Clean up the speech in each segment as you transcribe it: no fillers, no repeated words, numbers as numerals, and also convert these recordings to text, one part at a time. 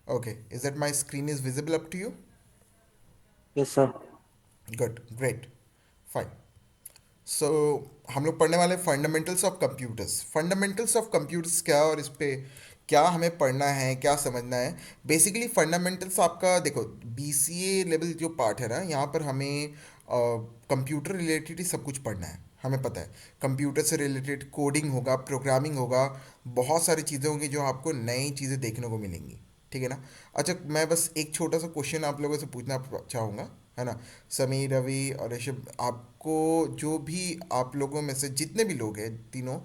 Okay, is that my screen is visible up to you? Yes sir. Good, great, fine. सो हम लोग पढ़ने वाले fundamentals of computers. Fundamentals of computers क्या, और इस पे क्या हमें पढ़ना है, क्या समझना है। बेसिकली फंडामेंटल्स आपका देखो, बीसीए लेवल जो पार्ट है ना, यहाँ पर हमें कंप्यूटर रिलेटेड ही सब कुछ पढ़ना है। हमें पता है कंप्यूटर से रिलेटेड कोडिंग होगा, प्रोग्रामिंग होगा, बहुत सारी चीज़ें होंगी जो आपको नई चीज़ें देखने को मिलेंगी। ठीक है ना। अच्छा, मैं बस एक छोटा सा क्वेश्चन आप लोगों से पूछना चाहूँगा, है ना। समीर, रवि और ऋषभ, आपको जो भी आप लोगों में से जितने भी लोग हैं तीनों,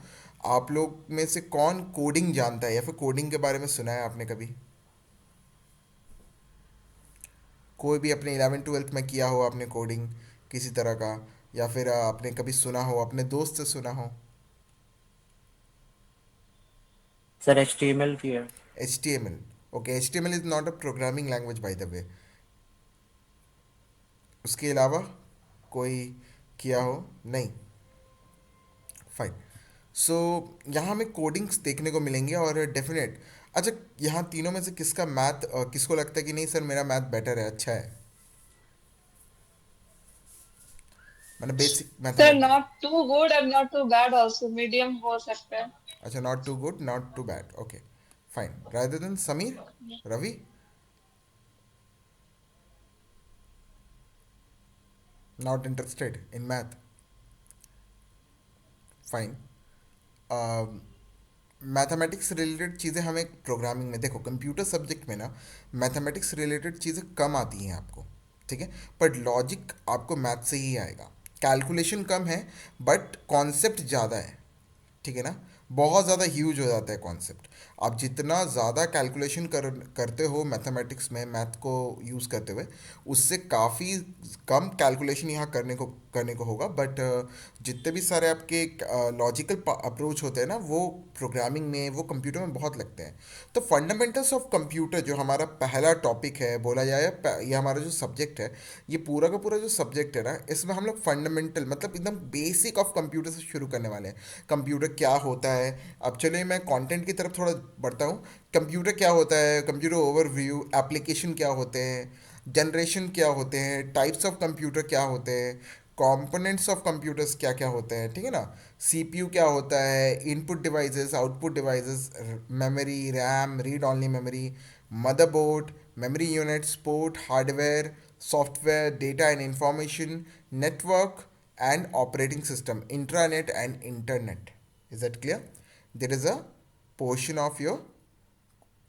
आप लोग में से कौन कोडिंग जानता है या फिर कोडिंग के बारे में सुना है आपने कभी? कोई भी अपने 11 ट्वेल्थ में किया हो आपने कोडिंग किसी तरह का, या फिर आपने कभी सुना हो, अपने दोस्त से सुना हो? सर HTML की है। H T M L. Okay, H T M L is not a programming language by the way. उसके अलावा कोई किया हो? नहीं। फाइन। सो यहाँ हमें कोडिंग्स देखने को मिलेंगे और डेफिनेट। अच्छा, यहाँ तीनों में से किसका मैथ, किसको लगता है कि नहीं सर मेरा मैथ बेटर है, अच्छा है, मैंने basic sir mathematics. Not too good and not too bad also, medium हो सकता है। अच्छा, not too good not too bad, okay fine. Rather than Sameer, Ravi, not interested in math, fine. Mathematics related चीज़ें हमें प्रोग्रामिंग में, देखो कंप्यूटर सब्जेक्ट में ना मैथमेटिक्स रिलेटेड चीज़ें कम आती हैं आपको। ठीक है। पर लॉजिक आपको मैथ से ही आएगा। कैलकुलेशन कम है बट कॉन्सेप्ट ज़्यादा है। ठीक है ना। बहुत ज़्यादा ह्यूज हो जाता है कॉन्सेप्ट। आप जितना ज़्यादा कैलकुलेशन करते हो मैथमेटिक्स में, मैथ को यूज़ करते हुए, उससे काफ़ी कम कैलकुलेशन यहाँ करने को होगा। बट जितने भी सारे आपके लॉजिकल अप्रोच होते हैं ना, वो प्रोग्रामिंग में, वो कंप्यूटर में बहुत लगते हैं। तो फंडामेंटल्स ऑफ कंप्यूटर जो हमारा पहला टॉपिक है बोला जाए, ये हमारा जो सब्जेक्ट है, ये पूरा का पूरा जो सब्जेक्ट है ना, इसमें हम लोग फंडामेंटल मतलब एकदम बेसिक ऑफ कंप्यूटर से शुरू करने वाले हैं। कंप्यूटर क्या होता है। अब चलिए मैं कंटेंट की तरफ थोड़ा बढ़ता हूँ। कंप्यूटर क्या होता है, कंप्यूटर ओवरव्यू, एप्लीकेशन क्या होते हैं, जनरेशन क्या होते हैं, टाइप्स ऑफ कंप्यूटर क्या होते हैं, कंपोनेंट्स ऑफ कंप्यूटर्स क्या क्या होते हैं। ठीक है ना। सीपीयू क्या होता है, input devices, output devices, memory, RAM, read only memory, motherboard, memory units, port, hardware, software, data and information, network and operating system, intranet and internet. Is that clear? There is a portion of your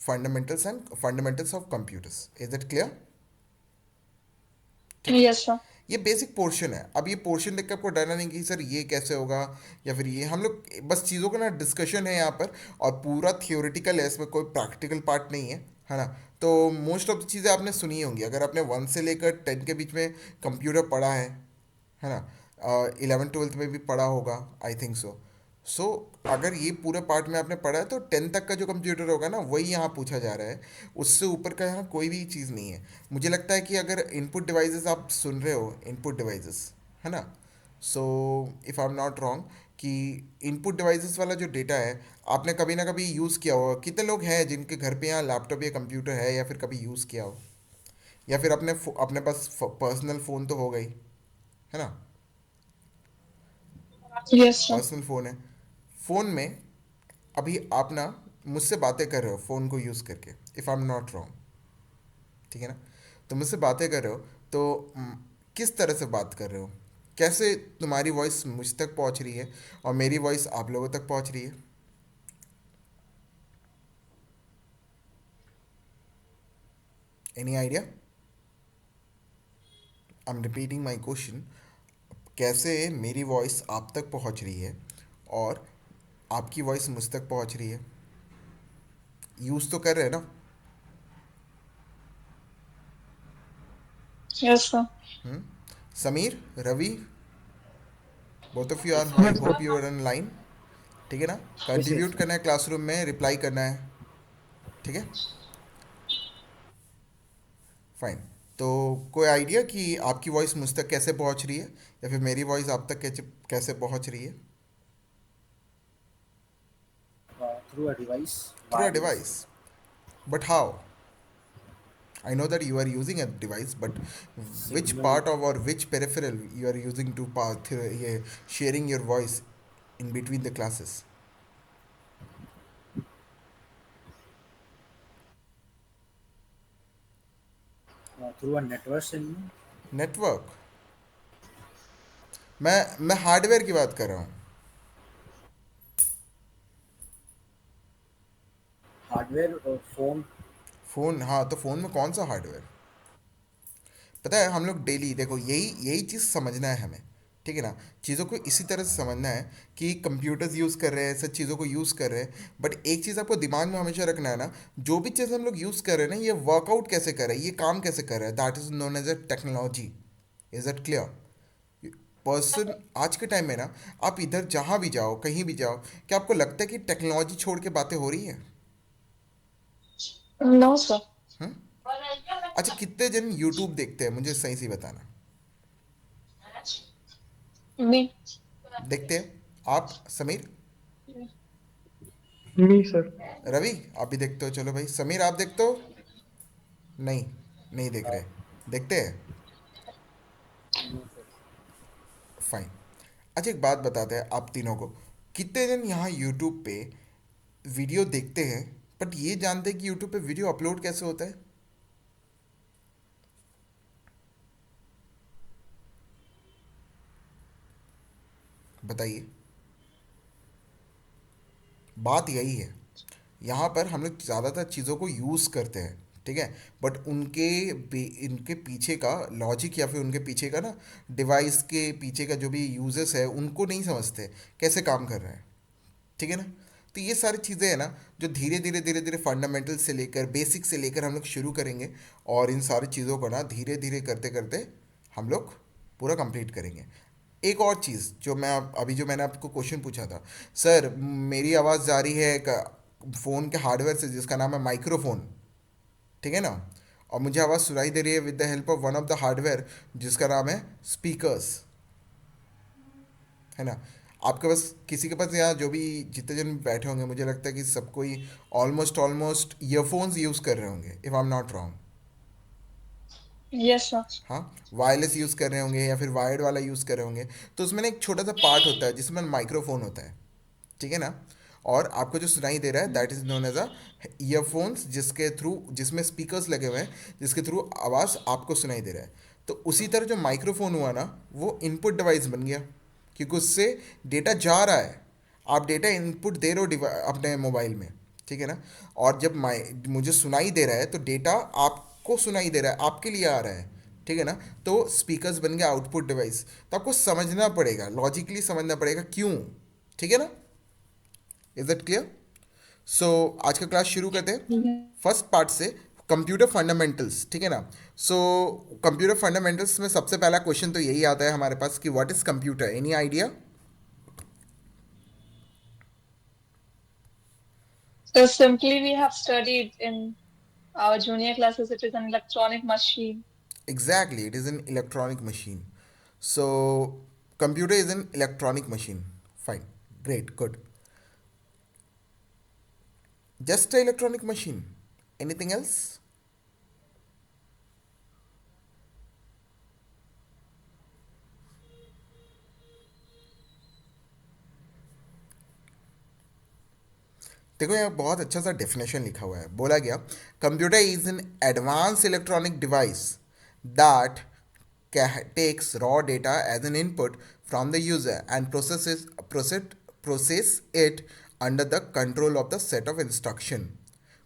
fundamentals and fundamentals of computers. Is that clear? ठीक है। Yes sir. ये basic portion है। अब ये portion देख के आपको डरना नहीं कि सर ये कैसे होगा, या फिर ये हम लोग बस चीज़ों का ना डिस्कशन है यहाँ पर, और पूरा थियोरिटिकल है, इसमें कोई प्रैक्टिकल पार्ट नहीं है ना। तो मोस्ट ऑफ द चीज़ें आपने सुनी होंगी, अगर आपने 1 से लेकर 10 के बीच में कंप्यूटर पढ़ा है ना। 11 ट्वेल्थ में भी पढ़ा होगा, आई थिंक सो। सो अगर ये पूरे पार्ट में आपने पढ़ा है तो 10 तक का जो कंप्यूटर होगा ना, वही यहाँ पूछा जा रहा है। उससे ऊपर का यहाँ कोई भी चीज़ नहीं है। मुझे लगता है कि अगर इनपुट डिवाइसेस आप सुन रहे हो, इनपुट डिवाइसेस, है ना। So if I am not wrong, कि इनपुट डिवाइसेस वाला जो डेटा है, आपने कभी ना कभी यूज़ किया होगा। कितने लोग हैं जिनके घर पे यहाँ लैपटॉप या कंप्यूटर है, या फिर कभी यूज़ किया हो, या फिर अपने पास पर्सनल फ़ोन तो होगा ही, है ना। Yes sir. पर्सनल फ़ोन है। फ़ोन में अभी आप ना मुझसे बातें कर रहे हो फ़ोन को यूज़ करके, if I am not wrong. ठीक है ना। तो मुझसे बातें कर रहे हो, तो किस तरह से बात कर रहे हो, कैसे तुम्हारी वॉइस मुझ तक पहुंच रही है और मेरी वॉइस आप लोगों तक पहुंच रही है? Any idea? I am repeating my question. कैसे मेरी वॉइस आप तक पहुंच रही है और आपकी वॉइस मुझ तक पहुंच रही है? यूज़ तो कर रहे हैं ना। Yes sir. Sameer, Ravi, both of you are, I yes hope you are on line. ठीक है ना। यस। कंट्रीब्यूट करना है क्लासरूम में, रिप्लाई करना है। ठीक है। फाइन। तो कोई आइडिया कि आपकी वॉइस मुझ तक कैसे पहुंच रही है, या फिर मेरी वॉइस आप तक कैसे कैसे पहुंच रही है? Through a device, through a wireless. Device. But how? I know that you are using a device, but which signal part of or which peripheral you are using to sharing your voice in between the classes? Through a network signal. Network. मैं hardware की बात कर रहा हूँ. Hardware phone. Phone, हाँ, तो phone में कौन सा हार्डवेयर? पता है, हम लोग डेली देखो यही यही चीज़ समझना है हमें. ठीक है ना. चीज़ों को इसी तरह से समझना है कि कंप्यूटर्स यूज़ कर रहे हैं, सब चीज़ों को यूज़ कर रहे हैं, बट एक चीज़ आपको दिमाग में हमेशा रखना है ना, जो भी चीज़ हम लोग यूज़ कर रहे हैं ना, ये वर्कआउट कैसे कर रहा है, ये काम कैसे कर रहा है, that is known as a technology. Is that clear? Person आज के टाइम में ना, आप इधर जहाँ भी जाओ, कहीं भी जाओ, क्या आपको लगता है कि टेक्नोलॉजी छोड़ के बातें हो रही है? No, sir. हम्म. अच्छा, कितने जन यूट्यूब देखते हैं, मुझे सही सी बताना. Me. देखते हैं आप, समीर? नहीं सर. रवि, आप भी देखते हो, चलो भाई. समीर, आप देखते हो? नहीं, नहीं देख रहे. देखते हैं. फाइन. अच्छा, एक बात बताते हैं आप तीनों को. कितने जन यहाँ यूट्यूब पे वीडियो देखते हैं, बट ये जानते हैं कि यूट्यूब पे वीडियो अपलोड कैसे होता है? बताइए. बात यही है. यहाँ पर हम लोग ज़्यादातर चीज़ों को यूज़ करते हैं, ठीक है, बट इनके पीछे का लॉजिक या फिर उनके पीछे का ना, डिवाइस के पीछे का जो भी यूजेस है, उनको नहीं समझते कैसे काम कर रहा है. ठीक है ना. तो ये सारी चीज़ें हैं ना, जो धीरे धीरे फंडामेंटल से लेकर बेसिक से लेकर हम लोग शुरू करेंगे, और इन सारी चीज़ों को ना धीरे धीरे करते करते हम लोग पूरा कंप्लीट करेंगे. एक और चीज़ जो मैं अभी जो मैंने आपको क्वेश्चन पूछा था, सर मेरी आवाज़ जा रही है एक फ़ोन के हार्डवेयर से जिसका नाम है माइक्रोफोन, ठीक है ना, और मुझे आवाज़ सुनाई दे रही है with the help of one of the hardware जिसका नाम है स्पीकर्स, है ना. आपके पास किसी के पास यहाँ जो भी जितने जन बैठे होंगे, मुझे लगता है कि सब कोई ऑलमोस्ट ऑलमोस्ट ईयरफोन्स यूज़ कर रहे होंगे, if I am not wrong. Yes, sir. हाँ, वायरलेस यूज़ कर रहे होंगे या फिर वायर्ड वाला यूज़ कर रहे होंगे. तो उसमें ना एक छोटा सा पार्ट होता है जिसमें माइक्रोफोन होता है, ठीक है ना. और आपको जो सुनाई दे रहा है that is known as a earphones, जिसके थ्रू, जिसमें स्पीकर्स लगे हुए हैं, जिसके थ्रू आवाज़ आपको सुनाई दे रहा है. तो उसी तरह जो माइक्रोफोन हुआ ना, वो इनपुट डिवाइस बन गया, क्योंकि उससे डेटा जा रहा है. आप डेटा इनपुट दे रहे हो अपने मोबाइल में, ठीक है ना. और जब मुझे सुनाई दे रहा है तो डेटा आपको सुनाई दे रहा है, आपके लिए आ रहा है, ठीक है ना. तो स्पीकर्स बन गया आउटपुट डिवाइस. तो आपको समझना पड़ेगा, लॉजिकली समझना पड़ेगा क्यों. ठीक है ना. Is that clear? सो आज का क्लास शुरू करते हैं फर्स्ट पार्ट से, कंप्यूटर फंडामेंटल्स, ठीक है ना. सो कंप्यूटर फंडामेंटल्स में सबसे पहला क्वेश्चन तो यही आता है हमारे पास कि what is computer. Any idea? So simply we have studied in our junior classes, it is an electronic machine. Exactly, it is an electronic machine. So computer is an electronic machine. Fine, great, good. Just a electronic machine. Anything else? देखो यहाँ बहुत अच्छा सा definition लिखा हुआ है. बोला गया, computer is an advance electronic device that takes raw data as an input from the user and process it under the control of the set of instruction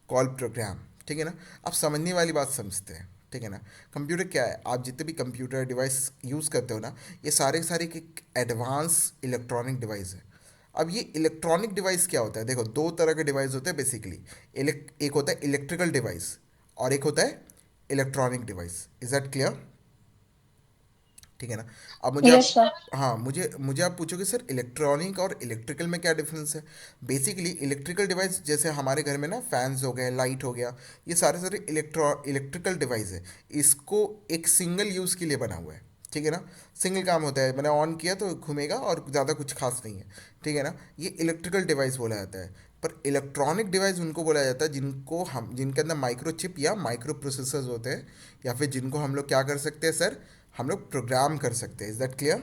called program. ठीक है ना. आप समझने वाली बात समझते हैं, ठीक है ना. कंप्यूटर क्या है, आप जितने भी कंप्यूटर डिवाइस यूज़ करते हो ना, ये सारे सारे एक एडवांस इलेक्ट्रॉनिक डिवाइस है. अब ये इलेक्ट्रॉनिक डिवाइस क्या होता है, देखो दो तरह के डिवाइस होते हैं बेसिकली. एक होता है इलेक्ट्रिकल डिवाइस और एक होता है electronic device. Is that clear? ठीक है ना. अब मुझे Yes, आप, sir. हाँ, मुझे मुझे आप पूछोगे सर इलेक्ट्रॉनिक और इलेक्ट्रिकल में क्या डिफरेंस है. बेसिकली इलेक्ट्रिकल डिवाइस जैसे हमारे घर में ना फैंस हो गए, लाइट हो गया, ये सारे सारे इलेक्ट्रिकल डिवाइस है. इसको एक सिंगल यूज़ के लिए बना हुआ है, ठीक है ना. सिंगल काम होता है, मैंने ऑन किया तो घूमेगा और ज़्यादा कुछ खास नहीं है, ठीक है ना. ये इलेक्ट्रिकल डिवाइस बोला जाता है. पर इलेक्ट्रॉनिक डिवाइस उनको बोला जाता है जिनके अंदर माइक्रो चिप या माइक्रो प्रोसेसर्स होते हैं, या फिर जिनको हम लोग क्या कर सकते हैं सर, हम लोग प्रोग्राम कर सकते हैं। Is that clear?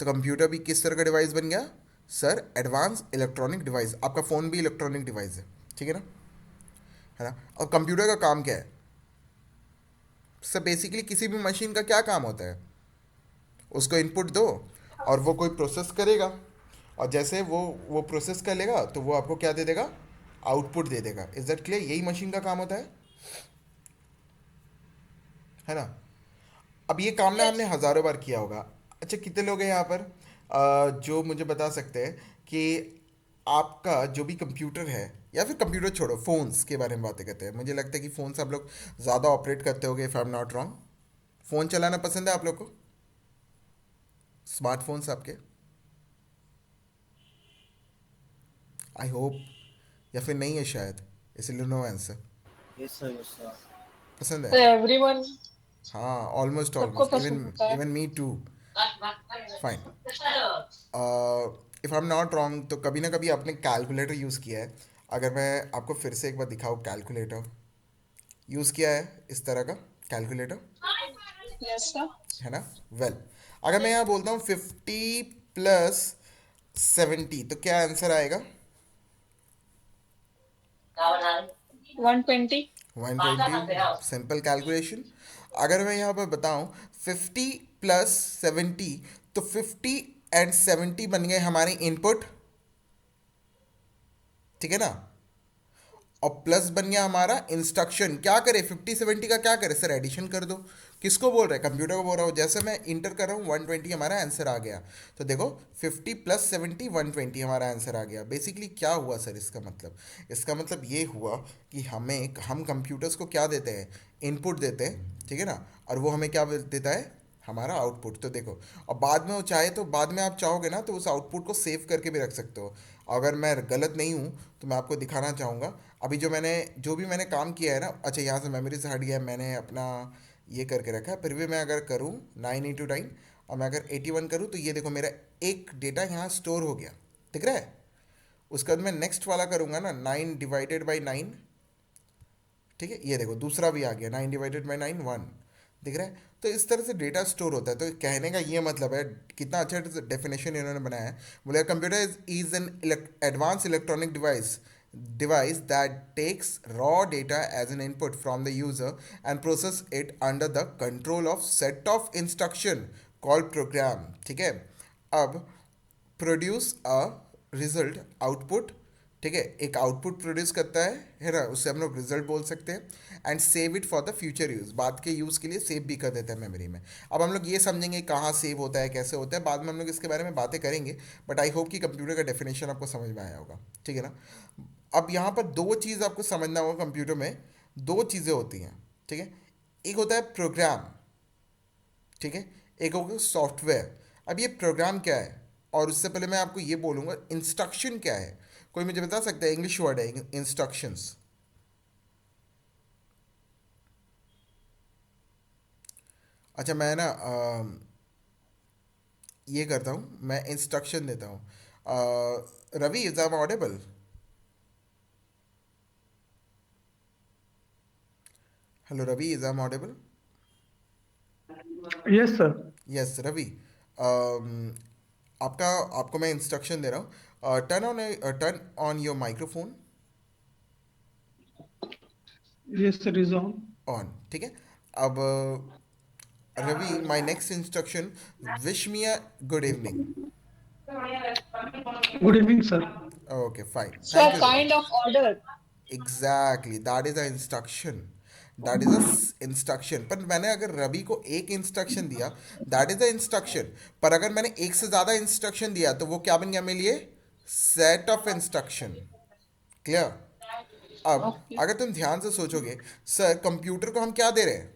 तो कंप्यूटर भी किस तरह का डिवाइस बन गया सर? Advance electronic device. आपका फ़ोन भी इलेक्ट्रॉनिक डिवाइस है, ठीक है ना? है ना? और कंप्यूटर का काम क्या है सर? बेसिकली किसी भी मशीन का क्या काम होता है? उसको इनपुट दो और वो कोई प्रोसेस करेगा, और जैसे वो प्रोसेस कर लेगा तो वो आपको क्या दे देगा? आउटपुट दे देगा। Is that clear? यही मशीन का काम होता है ना? अब ये काम ना हमने Yes. हज़ारों बार किया होगा। अच्छा, कितने लोग हैं यहाँ पर जो मुझे बता सकते हैं कि आपका जो भी कंप्यूटर है, या फिर कंप्यूटर छोड़ो, फ़ोन्स के बारे में बातें करते हैं। मुझे लगता है कि फ़ोन्स आप लोग ज़्यादा ऑपरेट करते होगे, if I am not wrong. Phone चलाना पसंद है आप लोग को? स्मार्टफोन्स आपके, आई होप, या फिर नहीं है शायद, इसलिए no answer. Yes, sir. Yes, sir. पसंद है? So everyone, हाँ, ऑलमोस्ट सबको ऑलमोस्ट, इवन पसंद होता है। Even me too. Fine. If I am not wrong, तो कभी ना कभी आपने कैलकुलेटर यूज़ किया है। अगर मैं आपको फिर से एक बार दिखाऊँ, कैलकुलेटर यूज़ किया है इस तरह का कैलकुलेटर, Yes, sir. है ना? वेल, अगर मैं यहाँ बोलता हूँ 50 + 70, तो क्या आंसर आएगा? 120. 120। Simple calculation. अगर मैं यहाँ पर बताऊँ 50 + 70, तो 50 और 70 बन गए हमारे इनपुट, ठीक है ना? और प्लस बन गया हमारा इंस्ट्रक्शन। क्या करे 50 70 का, क्या करे सर? एडिशन कर दो। किसको बोल रहे हैं? कंप्यूटर को बोल रहा हूँ। जैसे मैं इंटर कर रहा हूँ 120, हमारा आंसर आ गया। तो देखो 50 + 70 120 हमारा आंसर आ गया। बेसिकली क्या हुआ सर इसका मतलब? इसका मतलब ये हुआ कि हम कंप्यूटर्स को क्या देते हैं? इनपुट देते हैं, ठीक है ना? और वो हमें क्या देता है? हमारा आउटपुट। तो देखो, और बाद में वो चाहे तो बाद में आप चाहोगे ना तो उस आउटपुट को सेव करके भी रख सकते हो। अगर मैं गलत नहीं हूँ तो मैं आपको दिखाना चाहूँगा। अभी जो भी मैंने काम किया है ना, अच्छा यहाँ से मेमोरी से हट गया, मैंने अपना ये करके रखा है। फिर भी मैं अगर करूँ 9 × 9, और मैं अगर 81 करूँ, तो ये देखो मेरा एक डेटा यहाँ स्टोर हो गया, दिख रहा है? उसके बाद मैं नेक्स्ट वाला करूँगा ना, 9 ÷ 9, ठीक है? ये देखो दूसरा भी आ गया, 9 ÷ 9 1, दिख रहा है? तो इस तरह से डेटा स्टोर होता है। तो कहने का ये मतलब है, कितना अच्छा डेफिनेशन इन्होंने बनाया है। बोले computer is an advance electronic device that takes raw data as an input from the user and process it under the control of set of instruction called program, ठीक है? अब प्रोड्यूस अ रिजल्ट, आउटपुट, ठीक है? एक output produce करता है ना? उससे हम लोग रिजल्ट बोल सकते हैं। And save it for the future use, बाद के यूज़ के लिए सेव भी कर देता है मेमोरी में। अब हम लोग ये समझेंगे कहाँ सेव होता है, कैसे होता है, बाद में हम लोग इसके बारे में बातें करेंगे। बट आई होप कि कंप्यूटर का डेफिनेशन आपको समझ में आया होगा, ठीक है ना? अब यहाँ पर दो चीज़ आपको समझना होगा। कंप्यूटर में दो चीज़ें होती हैं, ठीक है? एक होता है प्रोग्राम, ठीक है? एक होगा सॉफ्टवेयर। अब ये प्रोग्राम क्या है, और उससे पहले मैं आपको ये बोलूँगा इंस्ट्रक्शन क्या है। कोई मुझे बता सकता है? इंग्लिश वर्ड है इंस्ट्रक्शंस। अच्छा, मैं ना ये करता हूँ, मैं इंस्ट्रक्शन देता हूँ। Ravi, is I am audible? Hello Ravi, is I am audible? Yes, sir. Yes Ravi. Um, आपका आपको मैं इंस्ट्रक्शन दे रहा हूँ। Turn on your microphone. Yes, sir, is on. On, ठीक है? अब Ravi, my next instruction, wish me a good evening. Good evening, sir. Okay fine, So thank a you Ravi. kind of order. Exactly, that is a instruction. That is a instruction. पर मैंने अगर रवि को एक instruction दिया, that is a instruction. पर अगर मैंने एक से ज़्यादा इंस्ट्रक्शन दिया तो वो क्या बन गया मेरे लिए? Set of instruction. क्लियर? अब Okay. अगर तुम ध्यान से सोचोगे, सर कंप्यूटर को हम क्या दे रहे हैं?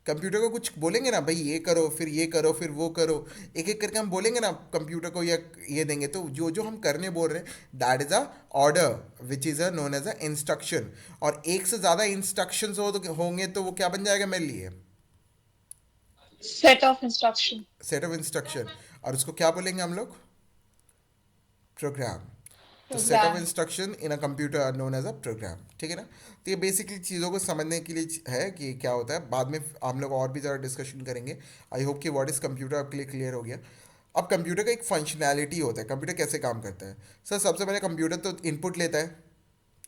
कंप्यूटर को कुछ बोलेंगे ना, भाई ये करो, फिर ये करो, फिर वो करो, एक एक करके हम बोलेंगे ना कंप्यूटर को, या ये देंगे। तो जो जो हम करने बोल रहे हैं, that is a order which is a known as a instruction. और एक से ज़्यादा इंस्ट्रक्शंस होंगे तो वो क्या बन जाएगा मेरे लिए? Set of instruction. Set of instruction. और उसको क्या बोलेंगे हम लोग? प्रोग्राम। तो set of Program. Instruction in a computer are known as a program, ठीक है ना। तो ये बेसिकली चीज़ों को समझने के लिए है कि क्या होता है। बाद में हम लोग और भी ज़्यादा डिस्कशन करेंगे। आई होप कि व्हाट इज़ कंप्यूटर आपके लिए क्लियर हो गया। अब कंप्यूटर का एक फंक्शनैलिटी होता है, कंप्यूटर कैसे काम करता है। सर सबसे पहले कंप्यूटर तो इनपुट लेता है,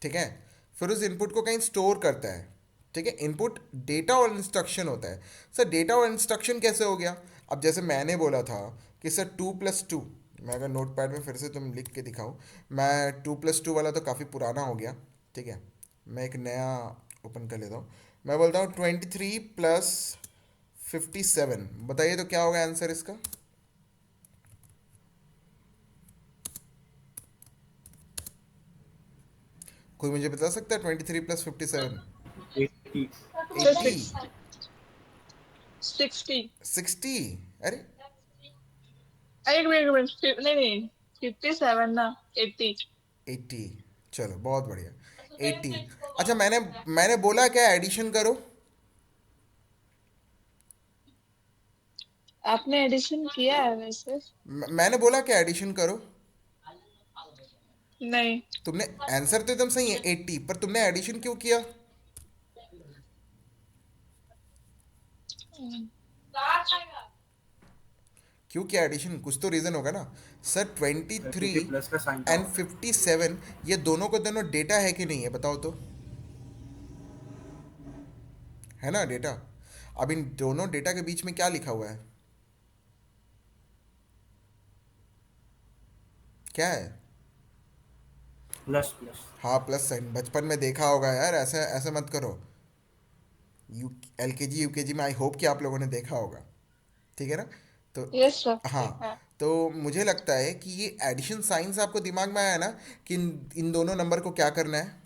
ठीक है, फिर उस इनपुट को कहीं स्टोर करता है, ठीक है। इनपुट डेटा और इंस्ट्रक्शन होता है। सर डेटा और इंस्ट्रक्शन कैसे हो गया। अब जैसे मैंने बोला था कि सर 2+2, मैं अगर नोट पैड में फिर से तुम लिख के दिखाऊँ, मैं 2+2 वाला तो काफ़ी पुराना हो गया, ठीक है। मैं एक नया ओपन कर लेता हूँ। मैं बोलता हूँ 23+57, बताइए तो क्या होगा आंसर इसका। कोई मुझे बता सकता है 23+57? 80. So 80? 60. 60? अरे अरे wait, नहीं नहीं 57 ना 80. 80, चलो बहुत बढ़िया। 80। अच्छा, मैंने मैंने बोला क्या एडिशन करो। आपने एडिशन किया है वैसे? मैंने बोला क्या एडिशन करो। नहीं. तुमने आंसर तो एकदम सही है 80, पर तुमने एडिशन क्यों किया। क्यों किया एडिशन, कुछ तो रीज़न होगा ना। सर 23 क्योंकि प्लस का साइन था एंड 57, ये दोनों को दोनों डेटा है कि नहीं है बताओ तो। है ना डेटा। अब इन दोनों डेटा के बीच में क्या लिखा हुआ है, क्या है। Plus plus. हाँ प्लस साइन, बचपन में देखा होगा यार, ऐसे ऐसे मत करो। यू LKG UKG में आई होप कि आप लोगों ने देखा होगा, ठीक है ना। तो यस सर. हाँ, हाँ. तो मुझे लगता है कि ये एडिशन साइंस आपको दिमाग में आया ना, कि इन दोनों नंबर को क्या करना है।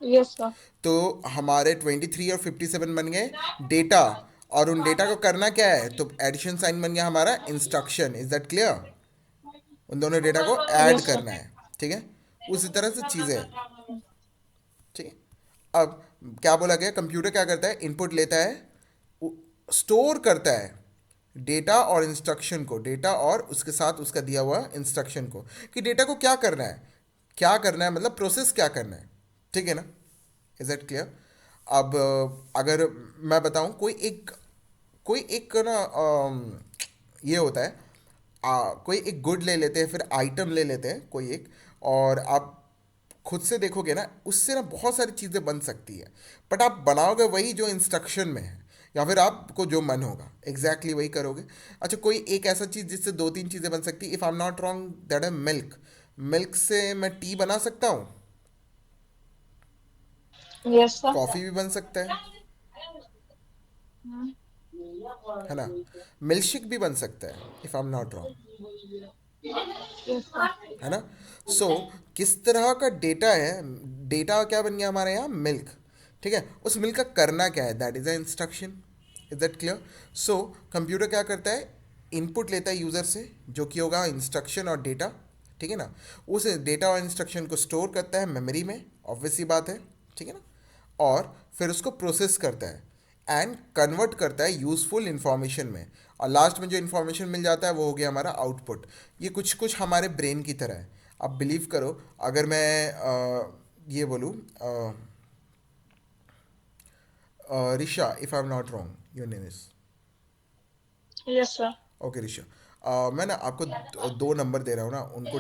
Yes sir. तो हमारे 23 और 57 बन गए डेटा, और उन डेटा को करना क्या है, तो एडिशन साइन बन गया हमारा इंस्ट्रक्शन। Is that clear. उन दोनों डेटा को ऐड यस सर. करना है, ठीक है। उसी तरह से चीज़ें हैं, ठीक है। अब क्या बोला गया, कंप्यूटर क्या करता है, इनपुट लेता है, स्टोर करता है डेटा और इंस्ट्रक्शन को, डेटा और उसके साथ उसका दिया हुआ इंस्ट्रक्शन को, कि डेटा को क्या करना है, क्या करना है, मतलब प्रोसेस क्या करना है, ठीक है ना। Is that clear. अब अगर मैं बताऊं, कोई एक ना ये होता है, कोई एक गुड ले लेते हैं, फिर आइटम ले लेते हैं कोई एक, और आप खुद से देखोगे ना, उससे ना बहुत सारी चीज़ें बन सकती है, बट आप बनाओगे वही जो इंस्ट्रक्शन में है, या फिर आपको जो मन होगा एग्जैक्टली वही करोगे। अच्छा, कोई एक ऐसा चीज़ जिससे दो तीन चीज़ें बन सकती है, if I am not wrong that है मिल्क। मिल्क से मैं टी बना सकता हूँ, यस सर. कॉफ़ी भी बन सकता है ना, मिल्क शेक भी बन सकता है if I am not wrong, yes sir. है ना। सो किस तरह का डेटा है, डेटा क्या बन गया हमारे यहाँ मिल्क, ठीक है। उस मिल्क का करना क्या है, that is a instruction. Is that clear. So computer क्या करता है, इनपुट लेता है यूज़र से, जो कि होगा इंस्ट्रक्शन और डेटा, ठीक है ना। उस डेटा और इंस्ट्रक्शन को स्टोर करता है मेमोरी में, ऑब्वियस सी बात है, ठीक है ना। और फिर उसको प्रोसेस करता है एंड कन्वर्ट करता है यूज़फुल इंफॉर्मेशन में, और लास्ट में जो इन्फॉर्मेशन मिल जाता है वो हो गया हमारा आउटपुट। ये कुछ कुछ हमारे ब्रेन की तरह है। आप बिलीव करो, अगर मैं ये बोलूँ, Risha, if I am not wrong your name is, yes sir. Okay Risha, मैं ना आपको दो नंबर दे रहा हूँ ना, उनको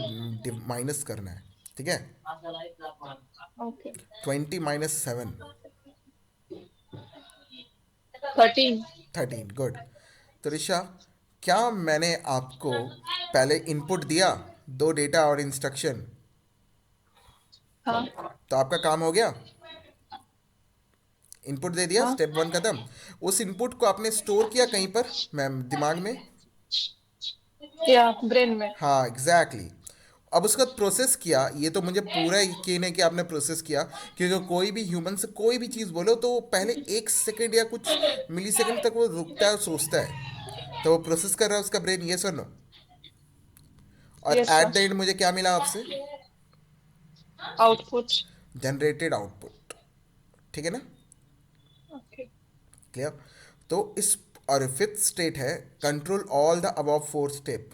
माइनस करना है, ठीक है। ओके. 20 - 7, 13. 13, गुड। तो ऋषा, क्या मैंने आपको पहले इनपुट दिया, दो डेटा और इंस्ट्रक्शन, हाँ. तो आपका काम हो गया, इनपुट दे दिया, हाँ. स्टेप 1 खत्म। उस इनपुट को आपने स्टोर किया कहीं पर मैम दिमाग में। या ब्रेन में. हाँ एग्जैक्टली exactly. अब उसका प्रोसेस किया, ये तो मुझे पूरा यकीन है कि आपने प्रोसेस किया, क्योंकि कोई भी ह्यूमन से कोई भी चीज़ बोलो तो वो पहले 1 सेकेंड या कुछ मिली सेकेंड तक वो रुकता है और सोचता है, तो वो प्रोसेस कर रहा है उसका ब्रेन, ये नो। और yes at the sir. And मुझे क्या मिला आपसे, आउटपुट. जनरेटेड आउटपुट, ठीक है ना। ओके. क्लियर। तो इस, और फिफ्थ स्टेट है control all the above 4 step.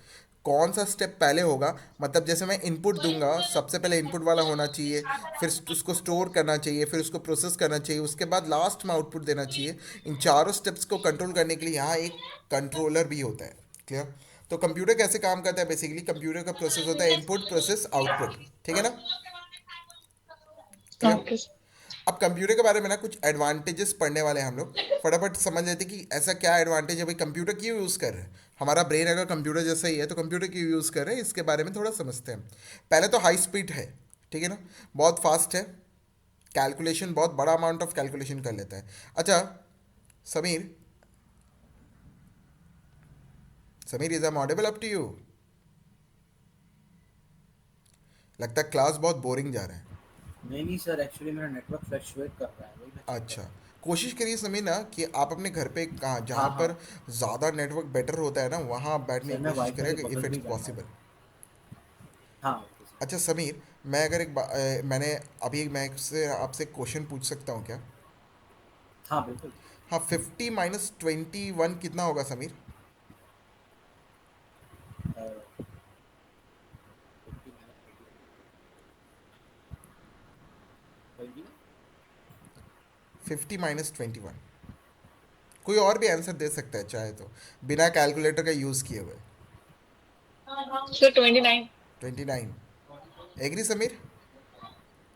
कौन सा स्टेप पहले होगा, मतलब जैसे मैं इनपुट दूंगा, सबसे पहले इनपुट वाला होना चाहिए, फिर उसको स्टोर करना चाहिए, फिर उसको प्रोसेस करना चाहिए, उसके बाद लास्ट में आउटपुट देना चाहिए। इन चारों स्टेप्स को कंट्रोल करने के लिए यहाँ एक कंट्रोलर भी होता है। क्लियर? तो कंप्यूटर कैसे काम करता है? बेसिकली कंप्यूटर का प्रोसेस होता है इनपुट प्रोसेस आउटपुट। ठीक है ना? क्लियर? Okay. अब कंप्यूटर के बारे में ना कुछ एडवांटेजेस पढ़ने वाले हैं हम लोग। फटाफट समझ लेते हैं कि ऐसा क्या एडवांटेज है भाई, कंप्यूटर क्यों यूज़ कर रहे हैं। हमारा ब्रेन अगर कंप्यूटर जैसा ही है तो कंप्यूटर क्यों यूज़ कर रहे हैं, इसके बारे में थोड़ा समझते हैं। पहले तो हाई स्पीड है, ठीक है ना, बहुत फास्ट है, कैलकुलेशन बहुत बड़ा अमाउंट ऑफ कैलकुलेशन कर लेता है। अच्छा Sameer, Sameer is am audible up to you? लगता है क्लास बहुत बोरिंग जा रहा है। नहीं सर, एक्चुअली मेरा नेटवर्क फ्लक्चुएट कर रहा है, वही मैं चेक कर अच्छा, रहा हूँ। कोशिश करिए समीर ना कि आप अपने घर पे कहाँ जहाँ हाँ हाँ पर ज़्यादा नेटवर्क बेटर होता है ना वहाँ आप बैठने सर, की मैं कोशिश वाईफाई के करें इफ़ बगल में इट्स ही बैठा पॉसिबल। हूँ। हाँ ओके सर। अच्छा समीर, मैं अगर मैंने अभी मैं आपसे आपसे क्वेश्चन पूछ सकता हूँ क्या? हाँ बिल्कुल। हाँ, 50 - 21 कितना होगा समीर? 50 - 21। कोई और भी आंसर दे सकता है चाहे तो, बिना कैलकुलेटर का यूज़ किए हुए। So 29. 29। Agree Sameer?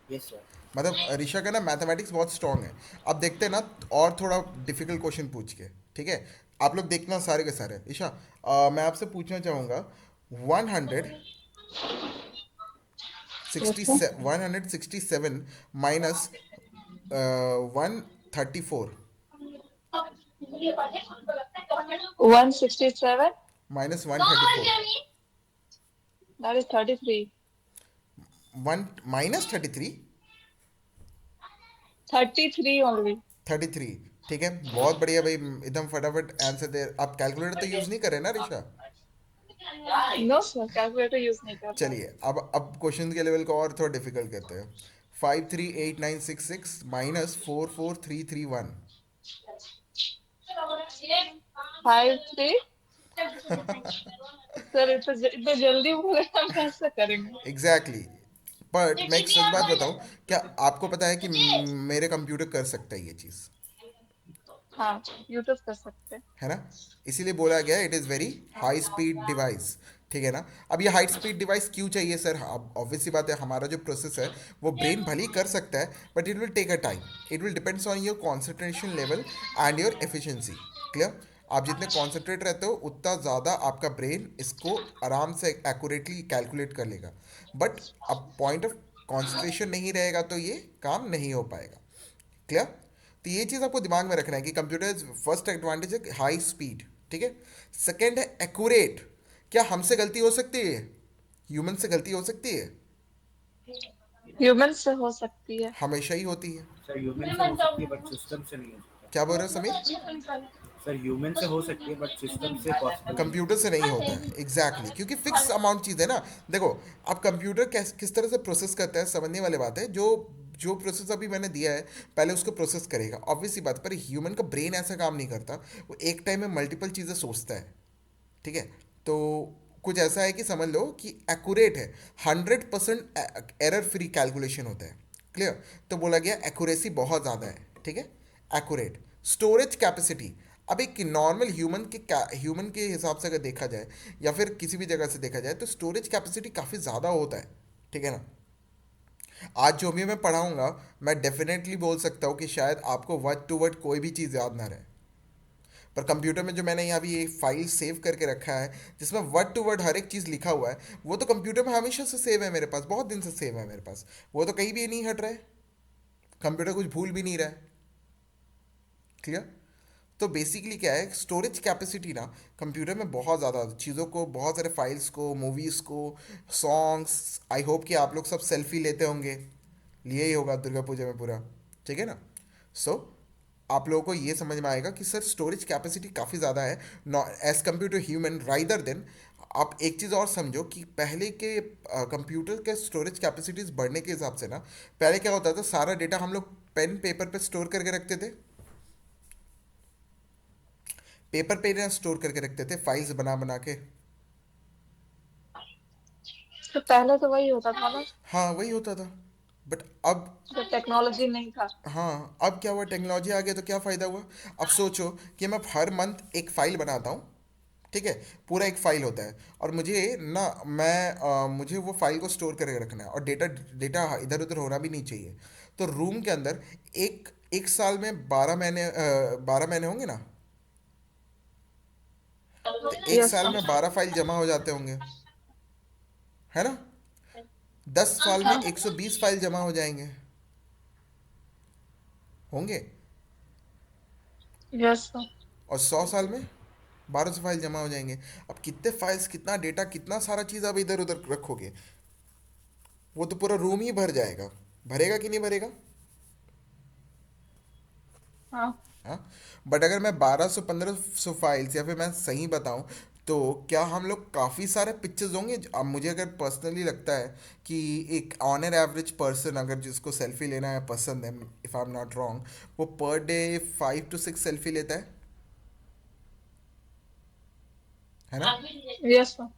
Yes sir. मतलब ऋषा का ना मैथमेटिक्स बहुत स्ट्रांग है। अब देखते हैं ना, और थोड़ा डिफिकल्ट क्वेश्चन पूछ के, ठीक है? आप लोग देखना सारे के सारे। ऋषा, मैं आपसे पूछना चाहूँगा 160 Yes, sir. 167 minus 134 167. Minus 134, That is 33. One -33। 33 only. 33, ठीक है, बहुत बढ़िया भाई, एकदम फटाफट आंसर दे। आप कैलकुलेटर तो यूज़ नहीं कर रहे ना ऋषा? No, sir. Calculator use नहीं कर रहा. चलिए अब क्वेश्चन के लेवल को और थोड़ा डिफिकल्ट करते हैं। 538966 -44331। 53. सर इतना जल्दी बोले हम कैसे करेंगे? Exactly exactly. बट मैं एक सच बात बताऊं, क्या आपको पता है कि मेरे कंप्यूटर कर सकता है ये चीज़? हाँ, यूट्यूब कर सकते हैं. है ना? इसीलिए बोला गया it is very high speed device. ठीक है ना? अब ये हाई स्पीड डिवाइस क्यों चाहिए सर? अब ऑब्वियस सी बात है, हमारा जो प्रोसेस है वो ब्रेन भले ही कर सकता है, but it will take a time. It will depends on your concentration level and your efficiency. Clear? आप जितने कॉन्सेंट्रेट रहते हो उतना ज़्यादा आपका ब्रेन इसको आराम से एक्यूरेटली कैलकुलेट कर लेगा। बट अब पॉइंट ऑफ कॉन्सेंट्रेशन नहीं रहेगा तो ये काम नहीं हो पाएगा। क्लियर? तो ये चीज़ आपको दिमाग में रखना है कि कंप्यूटर फर्स्ट एडवांटेज है हाई स्पीड, ठीक है? सेकेंड है एक्यूरेट। क्या हमसे गलती हो सकती है? ह्यूमन से गलती हो सकती है? ह्यूमन से हो सकती है. हमेशा ही होती है। सर ह्यूमन से हो सकती है बट सिस्टम से नहीं हो सकता। क्या बोल रहे हो समीर? सर ह्यूमन से हो सकती है बट सिस्टम से पॉसिबल नहीं है। कंप्यूटर से नहीं होता है, एग्जैक्टली exactly. क्योंकि फिक्स अमाउंट चीज़ है ना। देखो, अब कंप्यूटर किस तरह से प्रोसेस करता है समझने वाली बात है। जो जो प्रोसेस अभी मैंने दिया है पहले उसको प्रोसेस करेगा, ऑब्वियस सी बात, पर ह्यूमन का ब्रेन ऐसा काम नहीं करता। वो एक टाइम में मल्टीपल चीज़ें सोचता है, ठीक है? तो कुछ ऐसा है कि समझ लो कि एक्यूरेट है, 100% एरर फ्री कैलकुलेशन होता है। क्लियर? तो बोला गया एक्यूरेसी बहुत ज़्यादा है, ठीक है? एक्यूरेट। स्टोरेज कैपेसिटी, अब एक नॉर्मल ह्यूमन के हिसाब से अगर देखा जाए या फिर किसी भी जगह से देखा जाए तो स्टोरेज कैपेसिटी काफ़ी ज़्यादा होता है, ठीक है ना? आज जो भी मैं पढ़ाऊँगा मैं डेफिनेटली बोल सकता हूँ कि शायद आपको वर्ड टू वर्ड कोई भी चीज़ याद ना रहे, पर कंप्यूटर में जो मैंने यहाँ भी ये फाइल सेव करके रखा है जिसमें वर्ड टू वर्ड हर एक चीज़ लिखा हुआ है, वो तो कंप्यूटर में हमेशा से सेव है मेरे पास, बहुत दिन से सेव है मेरे पास। वो तो कहीं भी नहीं हट रहा है, कंप्यूटर कुछ भूल भी नहीं रहा है। क्लियर? तो बेसिकली क्या है, स्टोरेज कैपेसिटी ना कंप्यूटर में बहुत ज़्यादा चीज़ों को, बहुत सारे फाइल्स को, मूवीज़ को, सॉन्ग्स। आई होप कि आप लोग सब सेल्फी लेते होंगे, लिए ही होगा दुर्गा पूजा में पूरा, ठीक है ना? सो आप लोगों को ये समझ में आएगा कि सर स्टोरेज कैपेसिटी काफ़ी ज़्यादा है as compare to human rather than. आप एक चीज़ और समझो कि पहले के कंप्यूटर के स्टोरेज कैपेसिटीज़ बढ़ने के हिसाब से ना, पहले क्या होता था, सारा डेटा हम लोग पेन पेपर पे स्टोर करके रखते थे, पेपर पे ना स्टोर करके रखते थे फाइल्स बना बना के। तो पहले तो वही होता था ना, हाँ वही होता था, बट अब, जब टेक्नोलॉजी नहीं था। हाँ अब क्या हुआ, टेक्नोलॉजी आ गया तो क्या फ़ायदा हुआ। अब सोचो कि मैं हर मंथ एक फ़ाइल बनाता हूँ, ठीक है, पूरा एक फ़ाइल होता है, और मुझे ना, मुझे वो फाइल को स्टोर करके रखना है, और डेटा डेटा इधर उधर होना भी नहीं चाहिए। तो रूम के अंदर एक एक साल में 12 महीने, 12 महीने होंगे ना, तो एक यस साल सर। में 12 फाइल जमा हो जाते होंगे, है ना। 10 साल में 120 फाइल जमा हो जाएंगे, होंगे। Yes sir. और 100 साल में 1200 फाइल जमा हो जाएंगे। अब कितने फाइल्स, कितना डेटा, कितना सारा चीज़ आप इधर उधर रखोगे, वो तो पूरा रूम ही भर जाएगा। भरेगा कि नहीं भरेगा। हाँ। हाँ। बट अगर मैं 1200 1500 फाइल्स, या फिर मैं सही बताऊं तो क्या हम लोग काफ़ी सारे पिक्चर्स होंगे। अब मुझे अगर पर्सनली लगता है कि एक ऑन एन एवरेज पर्सन, अगर जिसको सेल्फी लेना है पसंद है, if I am not wrong, वो पर डे 5 to 6 सेल्फी लेता है ना। Yes sir.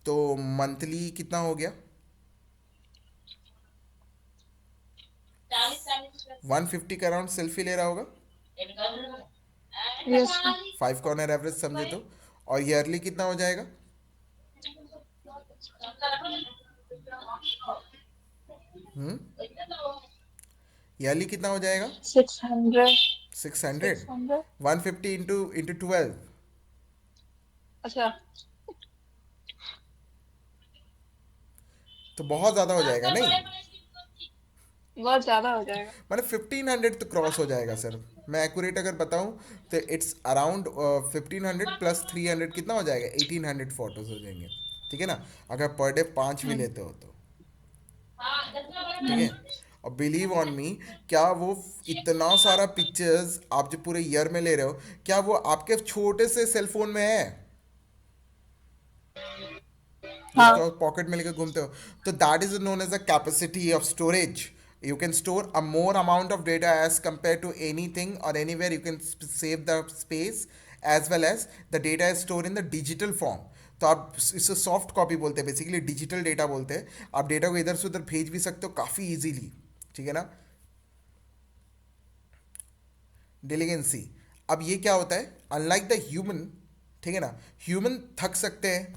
तो मंथली कितना हो गया, 150 के अराउंड सेल्फी ले रहा होगा। Yes sir. 5 का ऑन एन एवरेज समझे तो। और ईयरली कितना हो जाएगा। हम्म। ईयरली कितना हो जाएगा। 600। 600। 600। 150 इंटू 12। अच्छा। तो बहुत ज़्यादा हो जाएगा नहीं। बहुत ज्यादा हो जाएगा। मैंने 1500 तो क्रॉस हो जाएगा सर। मैं एक्यूरेट अगर बताऊं तो इट्स अराउंड 1500 प्लस 300 कितना हो जाएगा, 1800 फोटोज हो जाएंगे। ठीक है ना, अगर पर डे 5 भी हम्म। लेते हो तो। ठीक है। और बिलीव ऑन मी, क्या वो इतना सारा पिक्चर्स आप जो पूरे ईयर में ले रहे हो, क्या वो आपके छोटे से सेल फोन में है जिसको हाँ। आप पॉकेट में लेकर घूमते हो। तो that is known as the capacity of storage. You can store a more amount of data as compared to anything or anywhere. You can save the space, as well as the data is stored in the digital form. तो आप इसे soft copy बोलते हैं, basically digital data बोलते हैं। आप data को इधर से उधर भेज भी सकते हो काफ़ी इजीली। ठीक है ना। डिलीगेंसी। अब ये क्या होता है, अनलाइक द ह्यूमन, ठीक है ना, ह्यूमन थक सकते हैं,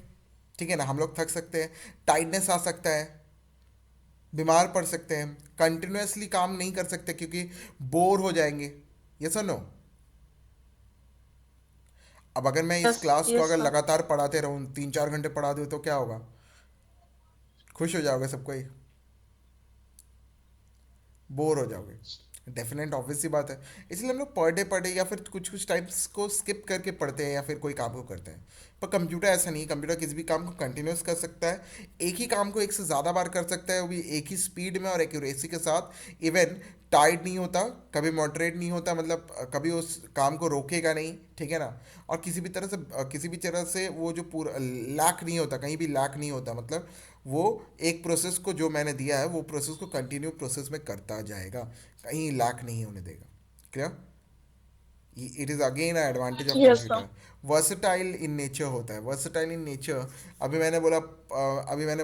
ठीक है ना, हम लोग थक सकते हैं, टाइटनेस आ सकता है, बीमार पड़ सकते हैं, कंटिन्यूसली काम नहीं कर सकते क्योंकि बोर हो जाएंगे। ये सुनो, अब अगर मैं इस यस। क्लास को यस अगर सर। लगातार पढ़ाते रहूँ, 3 4 घंटे पढ़ा दूँ, तो क्या होगा, खुश हो जाओगे सबको ही, बोर हो जाओगे। डेफिनेट ऑब्वियस सी बात है। इसलिए हम लोग पर डे या फिर कुछ कुछ टाइम्स को स्किप करके पढ़ते हैं या फिर कोई काम को करते हैं। पर कंप्यूटर ऐसा नहीं है, कंप्यूटर किसी भी काम को कंटिन्यूस कर सकता है, एक ही काम को एक से ज़्यादा बार कर सकता है, वो भी एक ही स्पीड में और एक्यूरेसी के साथ। इवन टाइड नहीं होता, कभी मॉडरेट नहीं होता, मतलब कभी उस काम को रोकेगा नहीं, ठीक है ना। और किसी भी तरह से वो जो पूरा लैक नहीं होता, कहीं भी लैक नहीं होता, मतलब वो एक प्रोसेस को जो मैंने दिया है वो प्रोसेस को कंटिन्यू प्रोसेस में करता जाएगा, कहीं लैक नहीं होने देगा। Clear. It is again advantage of yes sir. Computer. Versatile in nature होता है, वर्सटाइल इन नेचर। अभी मैंने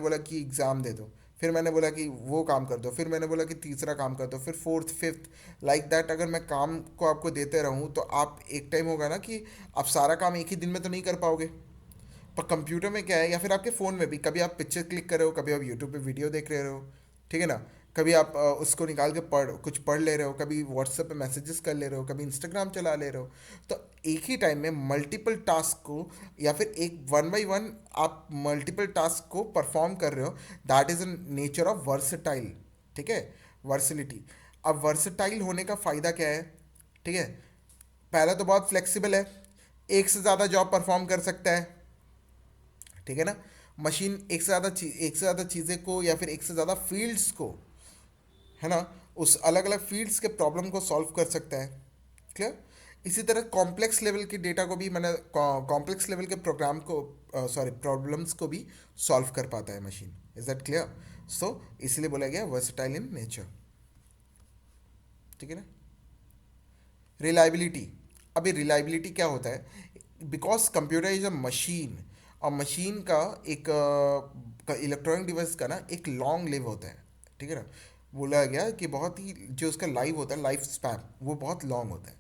बोला कि एग्ज़ाम दे दो, फिर मैंने बोला कि वो काम कर दो, फिर मैंने बोला कि तीसरा काम कर दो, फिर फोर्थ फिफ्थ, लाइक दैट। अगर मैं काम को आपको देते रहूँ तो आप एक टाइम होगा ना कि आप सारा काम एक ही दिन में तो नहीं कर पाओगे। पर कंप्यूटर में क्या है, या फिर आपके फ़ोन में भी, कभी आप पिक्चर क्लिक कर रहे हो, कभी आप यूट्यूब पे वीडियो देख रहे हो, ठीक है ना, कभी आप उसको निकाल के कुछ पढ़ ले रहे हो, कभी व्हाट्सएप पे मैसेजेस कर ले रहे हो, कभी इंस्टाग्राम चला ले रहे हो। तो एक ही टाइम में मल्टीपल टास्क को, या फिर एक वन बाई वन आप मल्टीपल टास्क को परफॉर्म कर रहे हो, that is a nature of versatile. ठीक है, वर्सिलिटी। अब वर्सटाइल होने का फ़ायदा क्या है, ठीक है, पहला तो बहुत फ्लेक्सिबल है, एक से ज़्यादा जॉब परफॉर्म कर सकता है, ठीक है ना। मशीन एक से ज़्यादा चीज़ें को, या फिर एक से ज़्यादा फील्ड्स को, है ना, उस अलग अलग फील्ड्स के प्रॉब्लम को सॉल्व कर सकता है। क्लियर। इसी तरह कॉम्प्लेक्स लेवल के डेटा को भी, मैंने कॉम्प्लेक्स लेवल के प्रोग्राम को, सॉरी, प्रॉब्लम्स को भी सॉल्व कर पाता है machine. Is that clear. So इसलिए बोला गया वर्सटाइल इन नेचर। ठीक है ना। रिलायबिलिटी। अभी रिलायबिलिटी क्या होता है, because computer is a machine, और मशीन का एक इलेक्ट्रॉनिक डिवाइस का ना एक लॉन्ग लिव होता है, ठीक है ना। बोला गया कि बहुत ही जो उसका लाइफ होता है, लाइफ स्पैन वो बहुत लॉन्ग होता है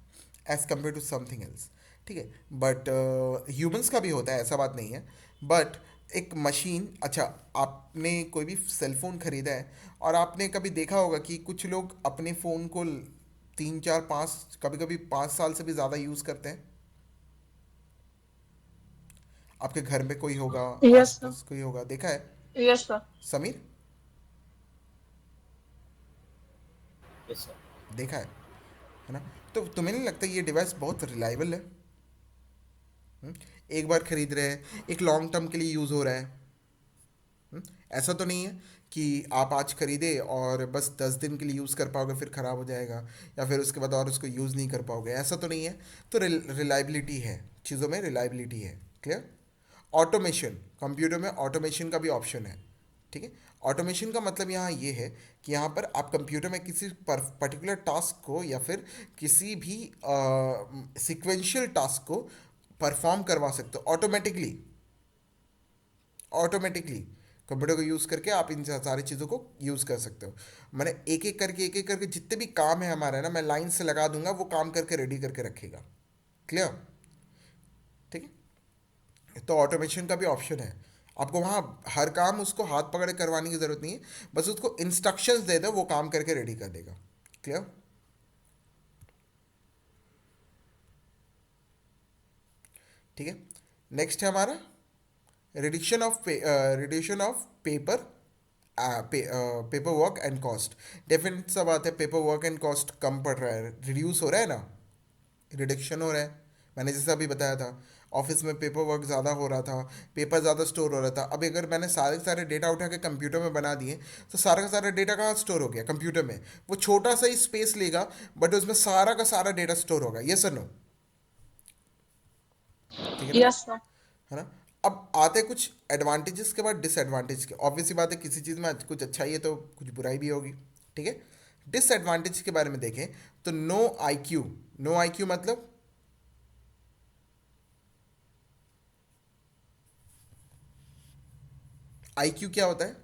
as compare to something else, ठीक है। बट ह्यूमंस का भी होता है, ऐसा बात नहीं है। बट एक मशीन, अच्छा, आपने कोई भी सेल फोन खरीदा है और आपने कभी देखा होगा कि कुछ लोग अपने फ़ोन को 3 4 5, कभी कभी 5 साल से भी ज़्यादा यूज़ करते हैं। आपके घर में कोई होगा, Yes, sir. आसपास कोई होगा, देखा है Yes, sir. Sameer? Yes sir. देखा है ना। तो तुम्हें नहीं लगता ये डिवाइस बहुत रिलायबल है? हम्म? एक बार खरीद रहे हैं, एक लॉन्ग टर्म के लिए यूज़ हो रहा है। ऐसा तो नहीं है कि आप आज खरीदे और बस 10 दिन के लिए यूज़ कर पाओगे फिर ख़राब हो जाएगा, या फिर उसके बाद और उसको यूज़ नहीं कर पाओगे, ऐसा तो नहीं है। तो रिलायबिलिटी है, चीज़ों में रिलायबिलिटी है। क्लियर? ऑटोमेशन, कंप्यूटर में ऑटोमेशन का भी ऑप्शन है, ठीक है। ऑटोमेशन का मतलब यहाँ ये है कि यहाँ पर आप कंप्यूटर में किसी पर्टिकुलर टास्क को या फिर किसी भी सिक्वेंशियल टास्क को परफॉर्म करवा सकते हो ऑटोमेटिकली। ऑटोमेटिकली कंप्यूटर को यूज़ करके आप इन सारी चीज़ों को यूज़ कर सकते हो। मैंने एक एक करके जितने भी काम है हमारे ना, मैं लाइन से लगा दूंगा, वो काम करके रेडी करके रखेगा। क्लियर? ठीक है। तो ऑटोमेशन का भी ऑप्शन है। आपको वहाँ हर काम उसको हाथ पकड़े करवाने की ज़रूरत नहीं है, बस उसको इंस्ट्रक्शंस दे दो, वो काम करके रेडी कर देगा। क्लियर? ठीक है। नेक्स्ट है हमारा reduction of paper work and cost. Definite सा बात है, पेपर वर्क एंड कॉस्ट कम पड़ रहा है, रिड्यूस हो रहा है ना, रिडक्शन हो रहा है। मैंने जैसा अभी बताया था, ऑफिस में पेपर वर्क ज़्यादा हो रहा था, पेपर ज़्यादा स्टोर हो रहा था। अब अगर मैंने सारे के सारे डेटा उठा के कंप्यूटर में बना दिए, तो सारा का सारा डेटा कहाँ स्टोर हो गया? कंप्यूटर में। वो छोटा सा ही स्पेस लेगा, बट उसमें सारा का सारा डेटा स्टोर होगा। यस और नो? ठीक है ना, Yes, sir. है ना। अब आते हैं कुछ एडवांटेजेस के बाद डिसएडवांटेज के। ऑब्वियसली बात है, किसी चीज़ में कुछ अच्छाई है तो कुछ बुराई भी होगी, ठीक है। डिसएडवांटेज के बारे में देखें तो नो आईक्यू। नो आईक्यू मतलब आईक्यू क्या होता है?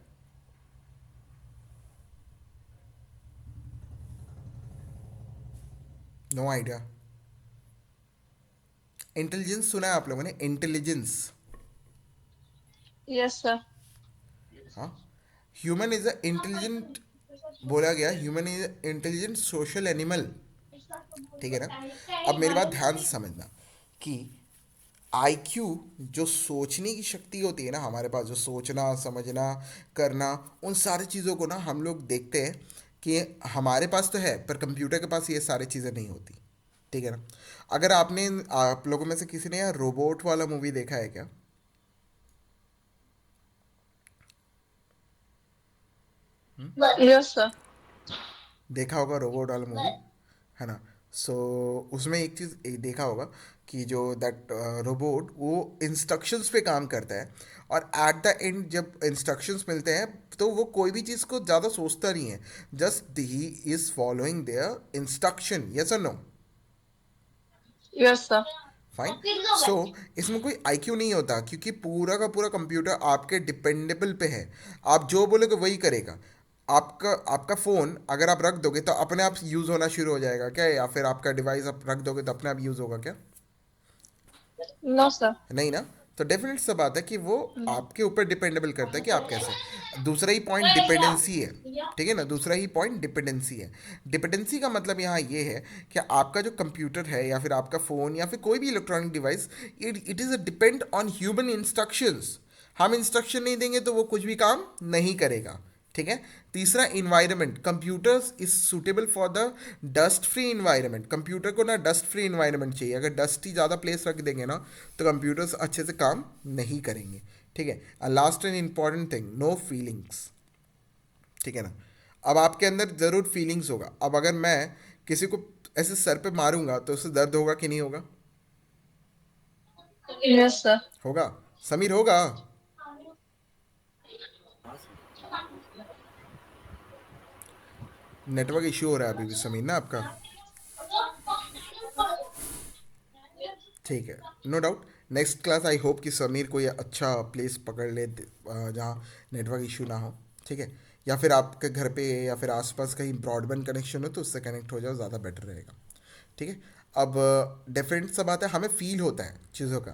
No idea. इंटेलिजेंस सुना है आप लोगों ने? Intelligence, Yes, sir. हाँ। ह्यूमन इज अ इंटेलिजेंट, बोला गया human is intelligent social animal, ठीक है ना। अब मेरी बात ध्यान से समझना कि आईक्यू, जो सोचने की शक्ति होती है ना हमारे पास, जो सोचना समझना करना, उन सारी चीज़ों को ना हम लोग देखते हैं कि हमारे पास तो है, पर कंप्यूटर के पास ये सारी चीज़ें नहीं होती, ठीक है ना। अगर आपने, आप लोगों में से किसी ने यार रोबोट वाला मूवी देखा है क्या? Yes, sir. देखा होगा रोबोट वाला मूवी, है ना। सो उसमें एक चीज़ देखा होगा कि जो दैट रोबोट वो इंस्ट्रक्शंस पे काम करता है, और एट द एंड जब इंस्ट्रक्शंस मिलते हैं तो वो कोई भी चीज़ को ज़्यादा सोचता नहीं है, जस्ट ही is following their instruction. Yes और no? Yes, sir. Fine. So इसमें कोई आईक्यू नहीं होता, क्योंकि पूरा का पूरा कंप्यूटर आपके डिपेंडेबल पे है। आप जो बोलोगे वही करेगा। आपका आपका फ़ोन अगर आप रख दोगे तो अपने आप यूज़ होना शुरू हो जाएगा क्या? या फिर आपका डिवाइस आप रख दोगे तो अपने आप यूज़ होगा क्या? No, sir. नहीं ना। तो डेफिनेट सा बात है कि वो No. आपके ऊपर डिपेंडेबल करता है कि आप कैसे। दूसरा ही पॉइंट डिपेंडेंसी है, ठीक है ना। दूसरा ही पॉइंट डिपेंडेंसी है। डिपेंडेंसी का मतलब यहाँ ये है कि आपका जो कंप्यूटर है या फिर आपका फ़ोन या फिर कोई भी electronic device, it is a depend on human instructions. हम इंस्ट्रक्शन नहीं देंगे तो वो कुछ भी काम नहीं करेगा, ठीक है। तीसरा, environment. Computers is suitable for the dust free environment. Computer को ना डस्ट फ्री इन्वायरमेंट चाहिए। अगर डस्ट ही ज़्यादा प्लेस रख देंगे ना तो कंप्यूटर्स अच्छे से काम नहीं करेंगे, ठीक है। Last and important thing, no feelings, ठीक है ना। अब आपके अंदर ज़रूर फीलिंग्स होगा। अब अगर मैं किसी को ऐसे सर पे मारूंगा तो उससे दर्द होगा कि नहीं होगा? Yes, sir. होगा। समीर, होगा? हाँ सर। नेटवर्क इश्यू हो रहा है अभी भी समीर ना आपका। ठीक है, no doubt. Next class I hope कि समीर कोई अच्छा प्लेस पकड़ ले जहाँ नेटवर्क इशू ना हो, ठीक है, या फिर आपके घर पे या फिर आसपास कहीं ब्रॉडबैंड कनेक्शन हो तो उससे कनेक्ट हो जाओ, ज़्यादा बेटर रहेगा, ठीक है। अब डिफरेंट सा बात है, हमें फील होता है चीज़ों का,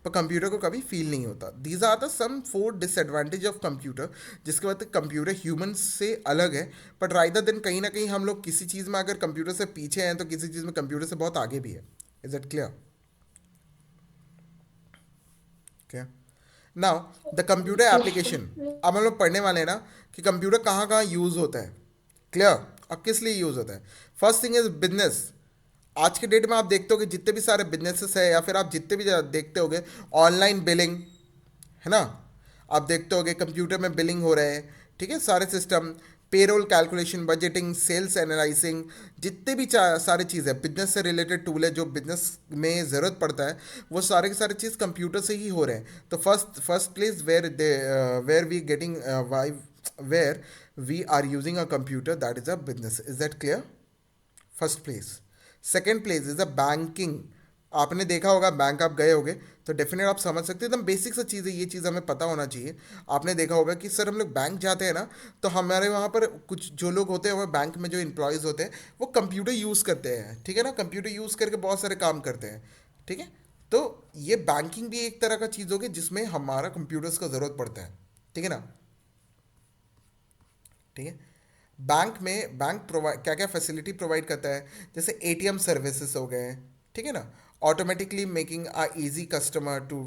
पर कंप्यूटर को कभी फील नहीं होता। These are the some 4 disadvantage of computer, जिसके बाद कंप्यूटर ह्यूमन से अलग है, बट राइदर देन कहीं ना कहीं हम लोग किसी चीज़ में अगर कंप्यूटर से पीछे हैं तो किसी चीज़ में कंप्यूटर से बहुत आगे भी है। Is it clear? क्या नाउ द कंप्यूटर एप्लीकेशन, अब हम लोग पढ़ने वाले हैं ना कि कंप्यूटर कहाँ कहाँ यूज़ होता है, क्लियर, और किस लिए यूज़ होता है। First thing is business. आज के डेट में आप देखते हो कि जितने भी सारे बिजनेसेस है या फिर आप जितने भी देखते होगे ऑनलाइन बिलिंग, है ना, आप देखते होगे कंप्यूटर में बिलिंग हो रहे हैं, ठीक है, सारे system, payroll calculation, budgeting, sales analysing, जितने भी सारे चीज़ है बिजनेस से रिलेटेड टूल है जो बिजनेस में ज़रूरत पड़ता है, वो सारे के सारे चीज़ कंप्यूटर से ही हो रहे हैं। तो first place where we getting why where we are using a computer, that is a business. Is that clear? First place. Second place is a banking. आपने देखा होगा, बैंक आप गए होगे तो डेफिनेट आप समझ सकते हैं, एकदम बेसिक सा चीज़ है, ये चीज़ हमें पता होना चाहिए। आपने देखा होगा कि सर हम लोग बैंक जाते हैं ना, तो हमारे वहाँ पर कुछ जो लोग होते हैं, वो बैंक में जो एम्प्लॉयज़ होते हैं वो कंप्यूटर यूज़ करते हैं, ठीक है ना, कंप्यूटर यूज़ करके बहुत सारे काम करते हैं, ठीक है। तो ये बैंकिंग भी एक तरह का चीज़ होगी जिसमें हमारा कंप्यूटर्स का ज़रूरत पड़ता है, ठीक है ना, ठीक है। बैंक प्रोवाइड क्या क्या फैसिलिटी प्रोवाइड करता है, जैसे एटीएम सर्विसेज हो गए, ठीक है ना, automatically making a easy customer to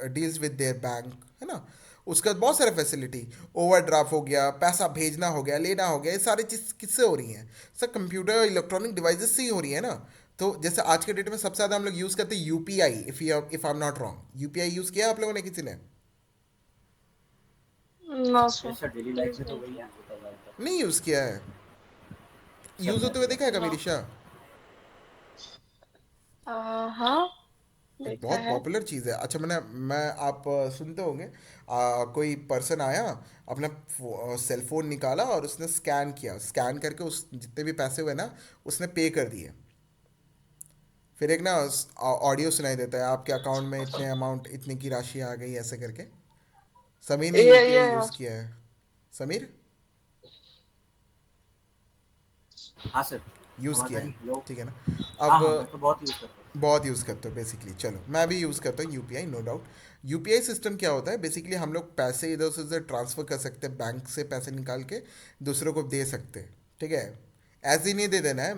deals with their bank, है ना। उसके बाद बहुत सारे फैसिलिटी, ओवरड्राफ्ट हो गया, पैसा भेजना हो गया, लेना हो गया, ये सारी चीज़ किससे हो रही हैं सर? कंप्यूटर इलेक्ट्रॉनिक डिवाइसेस से ही हो रही है ना। तो जैसे आज के डेट में सबसे ज़्यादा हम लोग यूज़ करते हैं UPI, if I am not wrong, UPI use किया आप लोगों ने, किसी ने? No, sir. ऐसा डेली लाइफ Please में तो don't. वही यूज होता है ज़्यादातर, नहीं यूज़ किया है? सब यूज़ होते हुए देखा है नेटवर्क। कभी No. ऋषा? हाँ, देखा बहुत है। पॉपुलर चीज़ है। अच्छा, मैं आप सुनते होंगे, कोई पर्सन आया, अपना सेल फोन निकाला और उसने स्कैन किया, स्कैन करके उस जितने भी पैसे हुए ना उसने पे कर दिए। फिर एक ना ऑडियो सुनाई देता है, आपके अकाउंट में इतने अमाउंट, इतने की राशि आ गई, ऐसे करके। समीर ने यूपीआई ये यूज़ किया है? समीर हाँ सर, यूज़ आवाज़ आ किया रही है, है? हेलो। ठीक है ना। हाँ अब हाँ, मैं तो बहुत यूज़ करता हूँ। बहुत यूज़ करते हो बेसिकली, चलो मैं भी यूज़ करता हूँ UPI, no doubt. UPI system क्या होता है, बेसिकली हम लोग पैसे इधर से उधर ट्रांसफ़र कर सकते हैं, बैंक से पैसे निकाल के दूसरों को दे सकते हैं, ठीक है। ऐसे ही नहीं दे देना है,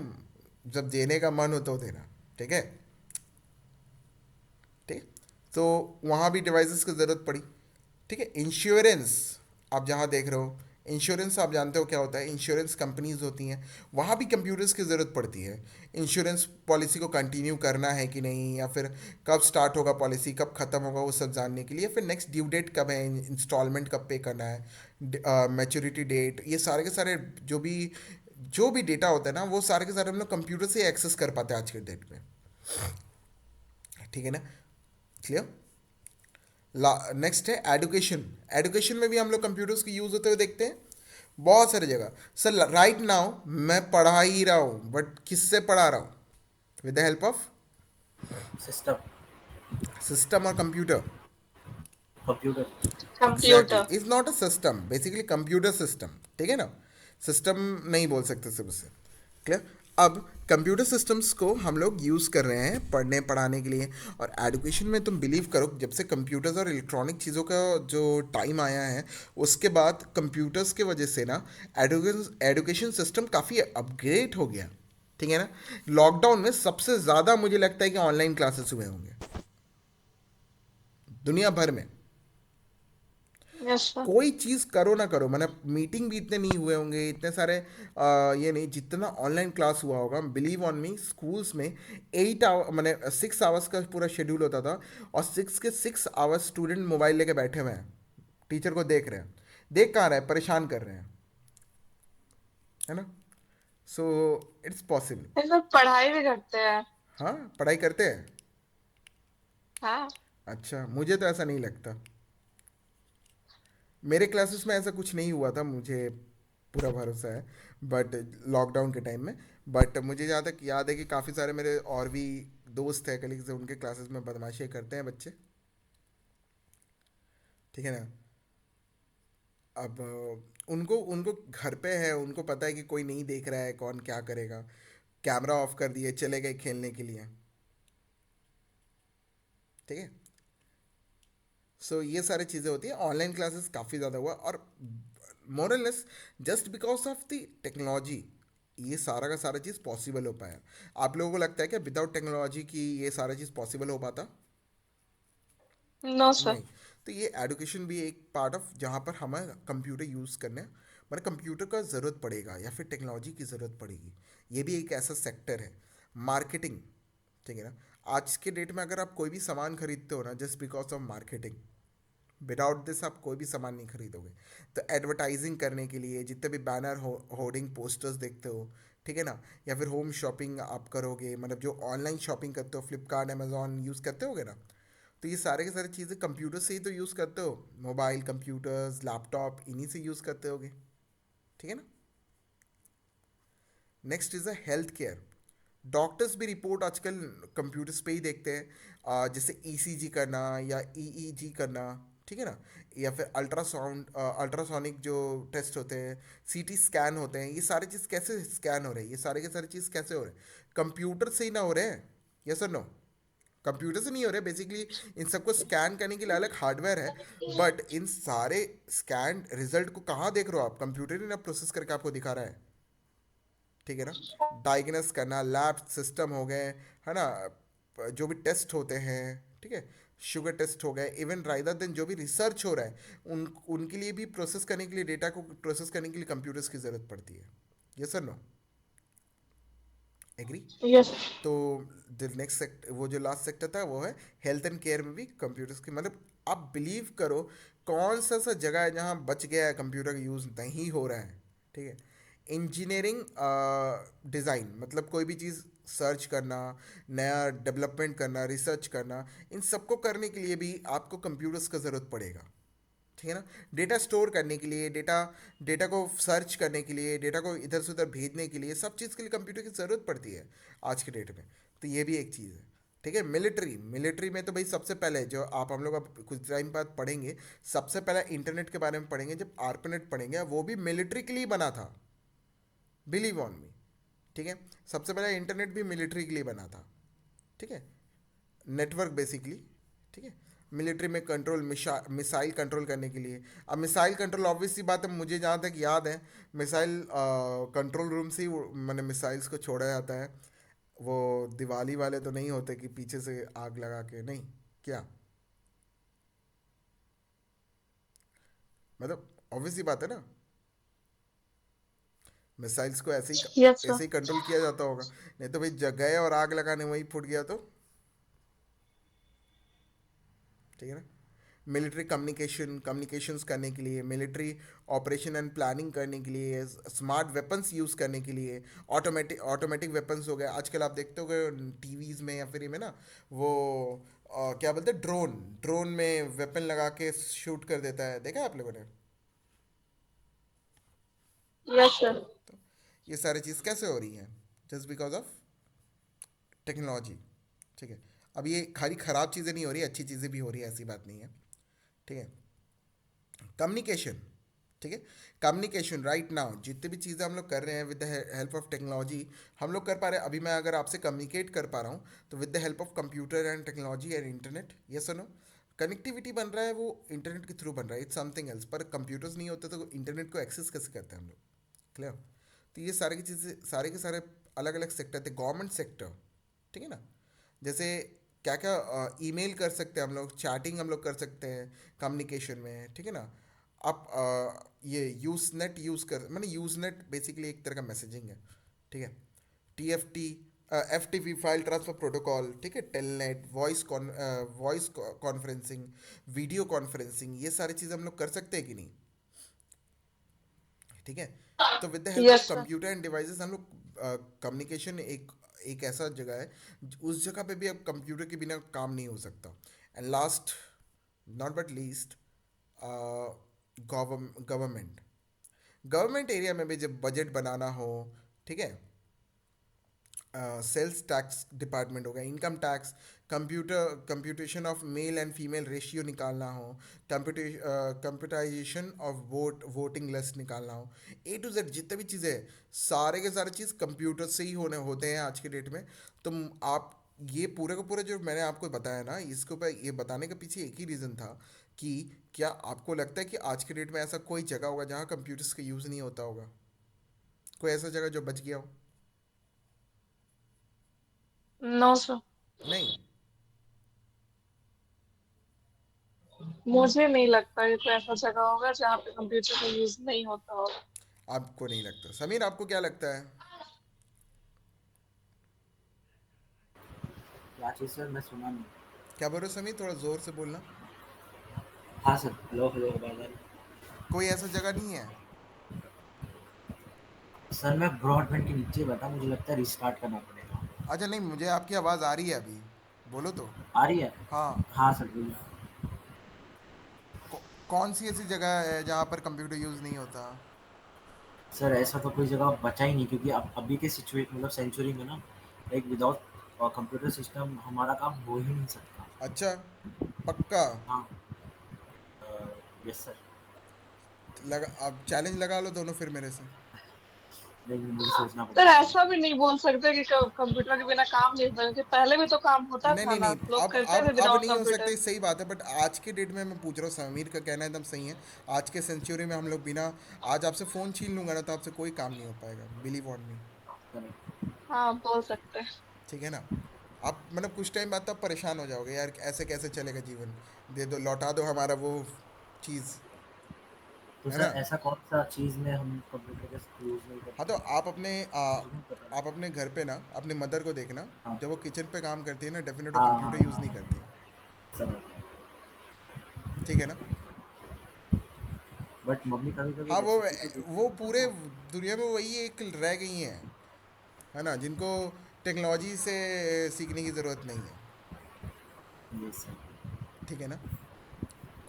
जब देने का मन हो तो देना, ठीक है, ठीक है। तो वहाँ भी डिवाइसेस की ज़रूरत पड़ी, ठीक है। इंश्योरेंस, आप जहाँ देख रहे हो, इंश्योरेंस आप जानते हो क्या होता है, इंश्योरेंस कंपनीज होती हैं, वहाँ भी कंप्यूटर्स की ज़रूरत पड़ती है। इंश्योरेंस पॉलिसी को कंटिन्यू करना है कि नहीं, या फिर कब स्टार्ट होगा पॉलिसी, कब ख़त्म होगा, वो सब जानने के लिए, फिर नेक्स्ट ड्यू डेट कब है, इंस्टॉलमेंट कब पे करना है, मैच्योरिटी डेट, ये सारे के सारे जो भी डेटा होता है ना, वो सारे के सारे हम लोग कंप्यूटर से एक्सेस कर पाते हैं आज के डेट में, ठीक है ना, क्लियर। नेक्स्ट है एडुकेशन। एडुकेशन में भी हम लोग कंप्यूटर्स की यूज़ होते हुए देखते हैं बहुत सारी जगह। सर राइट नाउ मैं पढ़ा ही रहा हूँ, बट किससे पढ़ा रहा हूँ? With the help of system, system और computer. Computer. Exactly, Computer. Is not a system, basically computer system, ठीक है ना। सिस्टम नहीं बोल सकते सिर्फ उसे, क्लियर। अब कंप्यूटर सिस्टम्स को हम लोग यूज़ कर रहे हैं पढ़ने पढ़ाने के लिए। और एडुकेशन में तुम बिलीव करो, जब से कंप्यूटर्स और इलेक्ट्रॉनिक चीज़ों का जो टाइम आया है, उसके बाद कंप्यूटर्स के वजह से ना एडुकेशन एडुकेशन सिस्टम काफ़ी अपग्रेड हो गया, ठीक है ना। लॉकडाउन में सबसे ज़्यादा मुझे लगता है कि ऑनलाइन क्लासेस हुए होंगे दुनिया भर में। Yes, sir. कोई चीज़ करो ना करो, मैंने मीटिंग भी इतने नहीं हुए होंगे, इतने सारे ये नहीं जितना ऑनलाइन क्लास हुआ होगा। बिलीव ऑन मी, स्कूल्स में 8 आवर मैंने 6 आवर्स का पूरा शेड्यूल होता था, और 6 के 6 आवर्स स्टूडेंट मोबाइल लेके बैठे हुए हैं, टीचर को देख रहे हैं, देख कहाँ रहे हैं, परेशान कर रहे हैं, है ना। So it's possible. ये लोग पढ़ाई भी करते हैं। हाँ, पढ़ाई करते हैं। हाँ। अच्छा, मुझे तो ऐसा नहीं लगता, मेरे क्लासेस में ऐसा कुछ नहीं हुआ था, मुझे पूरा भरोसा है, बट लॉकडाउन के टाइम में। बट मुझे जहाँ तक याद है कि काफ़ी सारे मेरे और भी दोस्त है, कलीग्स है, उनके क्लासेस में बदमाशी करते हैं बच्चे, ठीक है ना। अब उनको उनको घर पे है, उनको पता है कि कोई नहीं देख रहा है, कौन क्या करेगा, कैमरा ऑफ कर दिए, चले गए खेलने के लिए, ठीक है। सो ये सारी चीज़ें होती है, ऑनलाइन क्लासेस काफ़ी ज़्यादा हुआ, और मोरलेस just because of the technology ये सारा का सारा चीज़ पॉसिबल हो पाया। आप लोगों को लगता है कि विदाउट टेक्नोलॉजी की ये सारा चीज़ पॉसिबल हो पाता? No, sir. नहीं। तो ये एडुकेशन भी एक पार्ट ऑफ जहाँ पर हमें कंप्यूटर यूज़ करने, मतलब कंप्यूटर का ज़रूरत पड़ेगा या फिर टेक्नोलॉजी की ज़रूरत पड़ेगी, ये भी एक ऐसा सेक्टर है। मार्केटिंग, ठीक है ना। आज के डेट में अगर आप कोई भी सामान खरीदते हो ना, just because of marketing, without this आप कोई भी सामान नहीं खरीदोगे। तो एडवर्टाइजिंग करने के लिए जितने भी बैनर होर्डिंग पोस्टर्स देखते हो, ठीक है ना, या फिर होम शॉपिंग आप करोगे, मतलब जो ऑनलाइन शॉपिंग करते हो, फ्लिपकार्ट अमेजोन यूज़ करते होगे ना, तो ये सारे के सारे चीज़ें कंप्यूटर से ही तो यूज़ करते हो, मोबाइल, कंप्यूटर्स, लैपटॉप, इन्हीं से यूज़ करते होगे, ठीक है ना। Next is a health care. Doctors भी रिपोर्ट आजकल कंप्यूटर्स पे ही देखते हैं, जैसे ईसीजी करना या ईईजी करना, ठीक है ना, या फिर अल्ट्रासोनिक जो टेस्ट होते हैं, सीटी स्कैन होते हैं, ये सारी चीज़ कैसे स्कैन हो रहे हैं, ये सारे के सारी चीज़ कैसे हो रहे हैं, कंप्यूटर से ही ना हो रहे हैं, यस और नो। कंप्यूटर से नहीं हो रहे बेसिकली, इन सबको स्कैन करने के लिए अलग हार्डवेयर है, बट इन सारे स्कैन रिजल्ट को कहाँ देख रहे हो आप, कंप्यूटर ही ना प्रोसेस करके आपको दिखा रहा है, ठीक है ना। डायग्नोस करना, लैब सिस्टम हो गए, है ना, जो भी टेस्ट होते हैं, ठीक है, शुगर टेस्ट हो गए, इवन राइदर देन जो भी रिसर्च हो रहा है, उनके लिए भी प्रोसेस करने के लिए, डेटा को प्रोसेस करने के लिए कंप्यूटर्स की ज़रूरत पड़ती है, yes sir, no, agree. Yes. तो द नेक्स्ट सेक्टर, वो जो लास्ट सेक्टर था वो है हेल्थ एंड केयर में भी कंप्यूटर्स की, मतलब आप बिलीव करो, कौन सा सा जगह है जहाँ बच गया है कंप्यूटर का यूज़ नहीं हो रहा है, ठीक है। इंजीनियरिंग, डिज़ाइन, मतलब कोई भी चीज़ सर्च करना, नया डेवलपमेंट करना, रिसर्च करना, इन सबको करने के लिए भी आपको कंप्यूटर्स का ज़रूरत पड़ेगा, ठीक है ना। डेटा स्टोर करने के लिए, डेटा डेटा को सर्च करने के लिए, डेटा को इधर से उधर भेजने के लिए, सब चीज़ के लिए कंप्यूटर की ज़रूरत पड़ती है आज के डेट में। तो ये भी एक चीज़ है, ठीक है। मिलिट्री, मिलिट्री में तो भाई सबसे पहले जो आप हम लोग अब कुछ टाइम बाद पढ़ेंगे, सबसे पहले इंटरनेट के बारे में पढ़ेंगे, जब आर्पनेट पढ़ेंगे, वो भी मिलिट्री के लिए बना था, बिलीव ऑन मी, ठीक है। सबसे पहले इंटरनेट भी मिलिट्री के लिए बना था, ठीक है, नेटवर्क बेसिकली, ठीक है। मिलिट्री में कंट्रोल, मिसाइल कंट्रोल करने के लिए। अब मिसाइल कंट्रोल ऑब्वियस सी बात है, मुझे जहाँ तक याद है, मिसाइल कंट्रोल रूम से ही मैंने मिसाइल्स को छोड़ा जाता है। वो दिवाली वाले तो नहीं होते कि पीछे से आग लगा के, नहीं क्या, मतलब ऑब्वियस सी बात है ना, मिसाइल्स को Yes, sir. ऐसे ही कंट्रोल किया जाता होगा, नहीं तो भाई गए और आग लगाने वहीं फूट गया तो, ठीक है ना। मिलिट्री कम्युनिकेशन, कम्युनिकेशंस करने के लिए, मिलिट्री ऑपरेशन एंड प्लानिंग करने के लिए, स्मार्ट वेपन्स यूज़ करने के लिए, ऑटोमेटिक वेपन्स हो गए आजकल, आप देखते हो टीवीज़ में या फिर में ना, वो क्या बोलते हैं, ड्रोन, ड्रोन में वेपन लगा के शूट कर देता है, देखा है आप लोगों ने। Yes, sir. तो ये सारी चीज़ कैसे हो रही हैं, जस्ट बिकॉज ऑफ टेक्नोलॉजी, ठीक है। अब ये खाली ख़राब चीज़ें नहीं हो रही, अच्छी चीज़ें भी हो रही है, ऐसी बात नहीं है, ठीक है। कम्युनिकेशन, ठीक है। कम्युनिकेशन राइट नाउ जितनी भी चीज़ें हम लोग कर रहे हैं with the help of technology, हम लोग कर पा रहे हैं। अभी मैं अगर आपसे कम्युनिकेट कर पा रहा हूँ तो with the help of computer and technology and internet, ये सुनो, कनेक्टिविटी बन रहा है वो इंटरनेट के थ्रू बन रहा है, इट्स समथिंग एल्स। पर कंप्यूटर्स नहीं होते तो इंटरनेट को एक्सेस कैसे करते हैं हम लोग, क्लियर। तो ये सारे की चीज़ें, सारे के सारे अलग अलग सेक्टर थे, गवर्नमेंट सेक्टर, ठीक है ना। जैसे क्या क्या, ईमेल कर सकते हैं हम लोग, चैटिंग हम लोग कर सकते हैं कम्युनिकेशन में, ठीक है ना। आप ये यूज़ नेट यूज़ कर, मैंने यूज़ नेट बेसिकली एक तरह का मैसेजिंग है, ठीक है। TFT, FTP file transfer protocol, ठीक है, telnet, voice conferencing, video conferencing, ये सारी चीज़ें हम लोग कर सकते हैं कि नहीं, ठीक है। तो with the help of Yes, sir. Computer end devices हम लोग, कम्युनिकेशन एक एक ऐसा जगह है, उस जगह पे भी अब कंप्यूटर के बिना काम नहीं हो सकता। And last not but least, government, government area में भी जब बजट बनाना हो, ठीक है, सेल्स टैक्स डिपार्टमेंट होगा, income tax, computation of male and female ratio निकालना हो, कंप्यूटाइजेशन ऑफ वोटिंग लिस्ट निकालना हो, A to Z जितने भी चीज़ें हैं, सारे के सारे चीज़ कंप्यूटर से ही होने होते हैं आज के डेट में। तो आप ये पूरे का पूरे जो मैंने आपको बताया ना, इसके ऊपर ये बताने के पीछे एक ही रीज़न था कि क्या आपको लगता है कि आज के डेट में ऐसा कोई जगह होगा जहाँ कंप्यूटर्स का यूज़ नहीं होता होगा? कोई ऐसा जगह जो बच गया हो? नो सर, नहीं। मुझे नहीं लगता कि कोई ऐसा जगह होगा जहाँ पे कंप्यूटर का यूज नहीं होता होगा। आपको नहीं लगता? समीर, आपको क्या लगता है? क्या चीज़ सर, मैं सुना नहीं। क्या बोल रहे हो समीर? थोड़ा ज़ोर से बोलना। हाँ सर, हेलो हेलो, आवाज़ आ रही? कोई ऐसा जगह नहीं है? सर मैं ब्रॉडबैंड के नीचे बैठा, मुझे लगता है रिस्टार्ट करना पड़ेगा। अच्छा, नहीं, मुझे आपकी आवाज़ आ रही है अभी। बोलो तो। आ रही है? हाँ। हाँ सर बोलिए। कौ, कौन सी ऐसी जगह है जहाँ पर कंप्यूटर यूज़ नहीं होता? सर ऐसा तो कोई जगह बचा ही नहीं, क्योंकि अब अभी के सिचुएशन मतलब सेंचुरी में ना, लाइक विदाउट कंप्यूटर सिस्टम हमारा काम हो ही नहीं सकता। अच्छा, पक्का? हाँ। Yes sir. लगा, अब चैलेंज लगा लो दोनों फिर मेरे से। लेकिन मुझे सोचना सर पड़ेगा। ऐसा भी नहीं बोल सकते कि कंप्यूटर के बिना काम नहीं होता, क्योंकि पहले भी तो काम होता नहीं था नहीं ना, नहीं, लोग अब करते अब थे अब विदाउट नहीं हो सकता, कंप्यूटर। सही बात है, बट आज के डेट में मैं पूछ रहा हूँ, समीर का कहना एकदम सही है। आज के सेंचुरी में हम लोग बिना, आज आपसे फ़ोन छीन लूंगा ना तो आपसे कोई काम नहीं हो पाएगा, बिलीव ऑन मी। करेक्ट। हाँ, बोल सकते हैं। ठीक है ना? आप मतलब कुछ टाइम बाद तो आप परेशान हो जाओगे यार, ऐसे कैसे चलेगा जीवन। दे दो, लौटा दो हमारा वो चीज़। तो है सर ना? ऐसा कौन सा चीज़ में हम कंप्यूटर का यूज़ नहीं हाँ, तो करते? मुझे नहीं पता आप ना। अपने घर पे ना अपने मदर को देखना, हाँ जब वो किचन पे काम करती है ना, डेफिनेट वो हाँ हाँ कंप्यूटर यूज़ नहीं हाँ, करती है। समझ। ठीक है ना? बट मम्मी कभी कभी हाँ, रेसिपी तो देखती वो है ना पूरे तो। दुनिया में वही एक रह गई हैं, है ना, जिनको टेक्नोलॉजी से सीखने की ज़रूरत नहीं है। ये सर। ठीक है ना?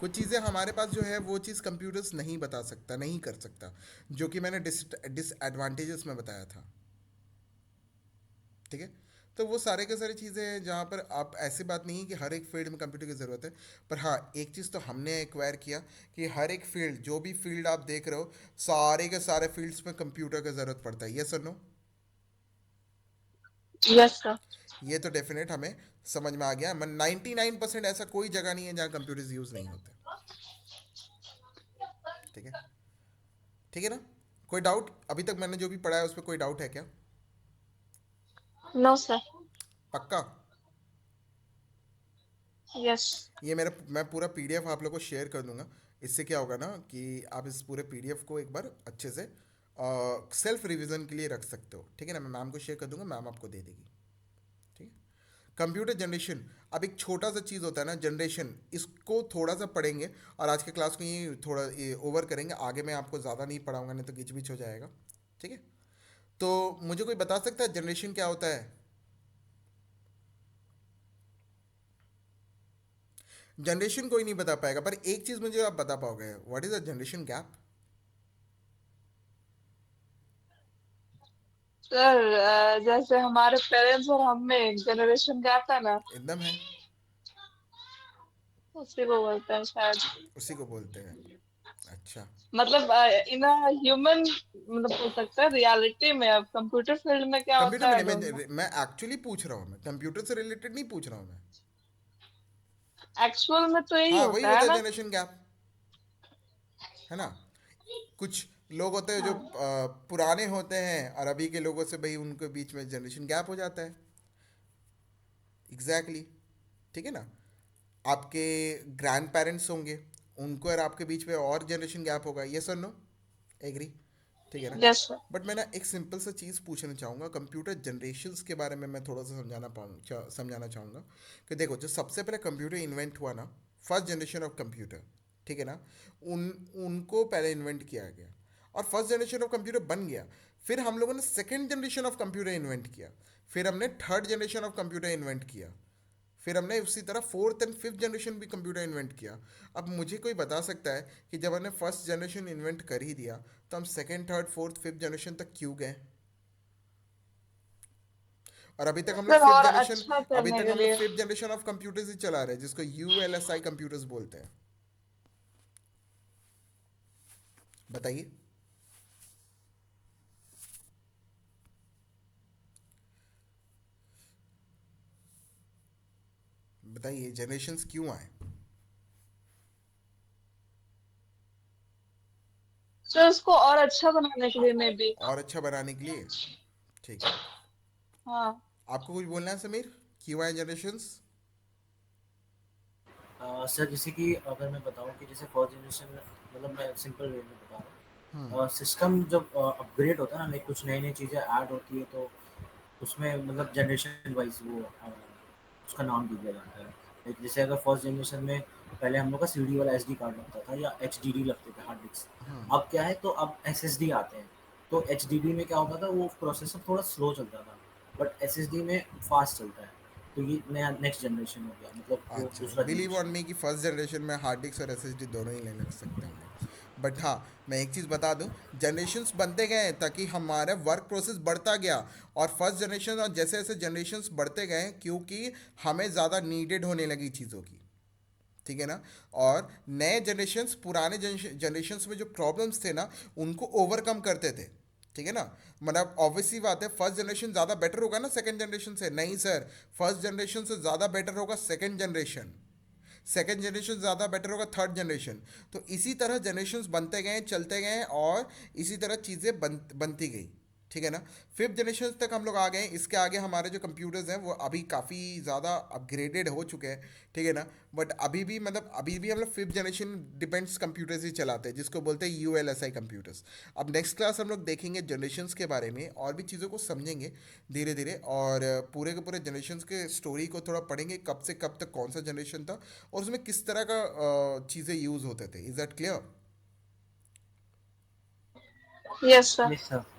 कुछ चीज़ें हमारे पास जो है वो चीज़ कंप्यूटर्स नहीं बता सकता, नहीं कर सकता, जो कि मैंने डिसएडवांटेजेस में बताया था। ठीक है? तो वो सारे के सारी चीज़ें हैं जहाँ पर आप, ऐसी बात नहीं है कि हर एक फील्ड में कंप्यूटर की ज़रूरत है। पर हाँ, एक चीज़ तो हमने एक्वायर किया कि हर एक फील्ड, जो भी फील्ड आप देख रहे हो, सारे के सारे फील्ड्स में कंप्यूटर का ज़रूरत पड़ता है। यस और नो? Yes sir. ये तो डेफिनेट हमें समझ में आ गया। 99% ऐसा कोई जगह नहीं है जहाँ कंप्यूटर्स यूज़ नहीं होते। ठीक है? ठीक है ना? कोई डाउट अभी तक मैंने जो भी पढ़ा है उस पर कोई डाउट है क्या? No sir. पक्का? यस। ये मेरा, मैं पूरा पीडीएफ आप लोगों को शेयर कर दूंगा। इससे क्या होगा ना कि आप इस पूरे पीडीएफ को एक बार अच्छे से सेल्फ रिवीजन के लिए रख सकते हो। ठीक है ना? मैं मैम को शेयर कर दूंगा, मैम आपको दे देगी। ठीक है? कंप्यूटर जनरेशन, अब एक छोटा सा चीज़ होता है ना जनरेशन, इसको थोड़ा सा पढ़ेंगे और आज के क्लास को ये थोड़ा ये ओवर करेंगे। आगे मैं आपको ज़्यादा नहीं पढ़ाऊंगा, नहीं तो गिचबिच हो जाएगा। ठीक है? तो मुझे कोई बता सकता है जनरेशन क्या होता है? जनरेशन कोई नहीं बता पाएगा, पर एक चीज़ मुझे आप बता पाओगे, what is a generation gap? Sir जैसे हमारे पेरेंट्स और हम में एक जनरेशन गैप है ना, एकदम है। उसी को बोलते हैं शायद। उसी को बोलते हैं। अच्छा। मतलब इन ह्यूमन, मतलब बोल सकते हैं रियलिटी में। अब कंप्यूटर फील्ड में क्या कंप्यूटर होता में है, नहीं, आई डोंट नो। मैं एक्चुअली पूछ रहा हूँ, मैं कंप्यूटर से रिलेटेड नहीं पूछ रहा हूँ मैं। एक्चुअल में तो यही हाँ, वही होता होता है है ना। Generation gap. है ना? कुछ लोग होते हैं जो हाँ। पुराने होते हैं और अभी के लोगों से भाई उनके बीच में जनरेशन गैप हो जाता है। Exactly exactly। ठीक है ना? आपके ग्रैंड पेरेंट्स होंगे, उनको और आपके बीच में और जनरेशन गैप होगा। ये सर नो? एग्री? ठीक है ना? Yes sir. बट मैं ना एक सिंपल सा चीज़ पूछना चाहूँगा, कंप्यूटर जनरेशन्स के बारे में मैं थोड़ा सा समझाना चाहूँगा कि देखो, जो सबसे पहले कंप्यूटर इन्वेंट हुआ ना, फर्स्ट जनरेशन ऑफ कंप्यूटर, ठीक है ना, उन उनको पहले इन्वेंट किया गया और फर्स्ट जनरेशन ऑफ कंप्यूटर बन गया। फिर हम लोगों ने second generation of computer invent किया, फिर हमने third generation of computer invent किया, फिर हमने उसी तरह फोर्थ एंड फिफ्थ जनरेशन भी कंप्यूटर इन्वेंट किया। अब मुझे कोई बता सकता है कि जब हमने फर्स्ट जनरेशन इन्वेंट कर ही दिया तो हम second third fourth fifth generation तक क्यों गए? और अभी तक हम लोग सर फिफ्थ और जनरेशन अच्छा अभी करने तक के हम लोग लिए। फिफ्थ जनरेशन ऑफ कंप्यूटर्स ही चला रहे हैं, जिसको यूएलएसआई कंप्यूटर्स बोलते हैं। बताइए। बताइए जनरेशन्स क्यों आए? सर उसको और अच्छा बनाने के लिए मे बी। और अच्छा बनाने के लिए। ठीक है। हाँ। आपको कुछ बोलना है समीर? क्यों आए जनरेशन्स? सर जैसे कि अगर मैं बताऊँ कि जैसे फर्स्ट जनरेशन में, मतलब मैं सिंपल वे में बता रहा हूँ, सिस्टम जब अपग्रेड होता है ना, लाइक कुछ नई नई चीज़ें ऐड होती है, तो उसमें मतलब जनरेशन वाइज वो उसका नाम दिया जाता है। लाइक जैसे अगर फर्स्ट जनरेशन में पहले हम लोग का सीडी वाला एसडी कार्ड लगता था या एचडीडी लगते थे हार्ड डिस्क। अब क्या है, तो अब एसएसडी आते हैं। तो एचडीडी में क्या होता था, वो प्रोसेसर थोड़ा स्लो चलता था, बट एसएसडी में फास्ट चलता है। तो ये नया नेक्स्ट जनरेशन हो गया, मतलब वो अच्छा, दूसरा बिलीव ऑन जनरेशन मी हो कि गया। फर्स्ट जनरेशन में हार्ड डिस्क और एसएसडी दोनों ही लेने लग सकते हैं हम लोग। बट हाँ, मैं एक चीज़ बता दूं, जनरेशन्स बनते गए हैं ताकि हमारा वर्क प्रोसेस बढ़ता गया। और फर्स्ट जनरेशन और जैसे जैसे जनरेशन्स बढ़ते गए हैं, क्योंकि हमें ज़्यादा नीडेड होने लगी चीज़ों की। ठीक है ना? और नए जनरेशन्स पुराने जनरेशन्स में जो प्रॉब्लम्स थे ना, उनको ओवरकम करते थे। ठीक है ना? मतलब ऑब्वियसली बात है, फर्स्ट जनरेशन ज़्यादा बेटर होगा ना सेकंड जनरेशन से? नहीं सर, फर्स्ट जनरेशन से ज़्यादा बेटर होगा सेकंड जनरेशन। सेकंड जनरेशन ज़्यादा बेटर होगा थर्ड जनरेशन। तो इसी तरह जनरेशन्स बनते गए, चलते गए, और इसी तरह चीज़ें बनती गई। ठीक है ना? फिफ्थ जनरेशन तक हम लोग आ गए। इसके आगे हमारे जो कंप्यूटर्स हैं वो अभी काफ़ी ज़्यादा अपग्रेडेड हो चुके हैं। ठीक है ना? बट अभी भी हम लोग फिफ्थ जनरेशन डिपेंड्स कंप्यूटर्स ही चलाते हैं, जिसको बोलते हैं यूएलएसआई कंप्यूटर्स। अब नेक्स्ट क्लास हम लोग देखेंगे जनरेशन्स के बारे में, और भी चीज़ों को समझेंगे धीरे धीरे, और पूरे के पूरे जनरेशन्स के स्टोरी को थोड़ा पढ़ेंगे, कब से कब तक कौन सा जनरेशन था और उसमें किस तरह का चीज़ें यूज़ होते थे। Is that clear? Yes sir. Yes sir.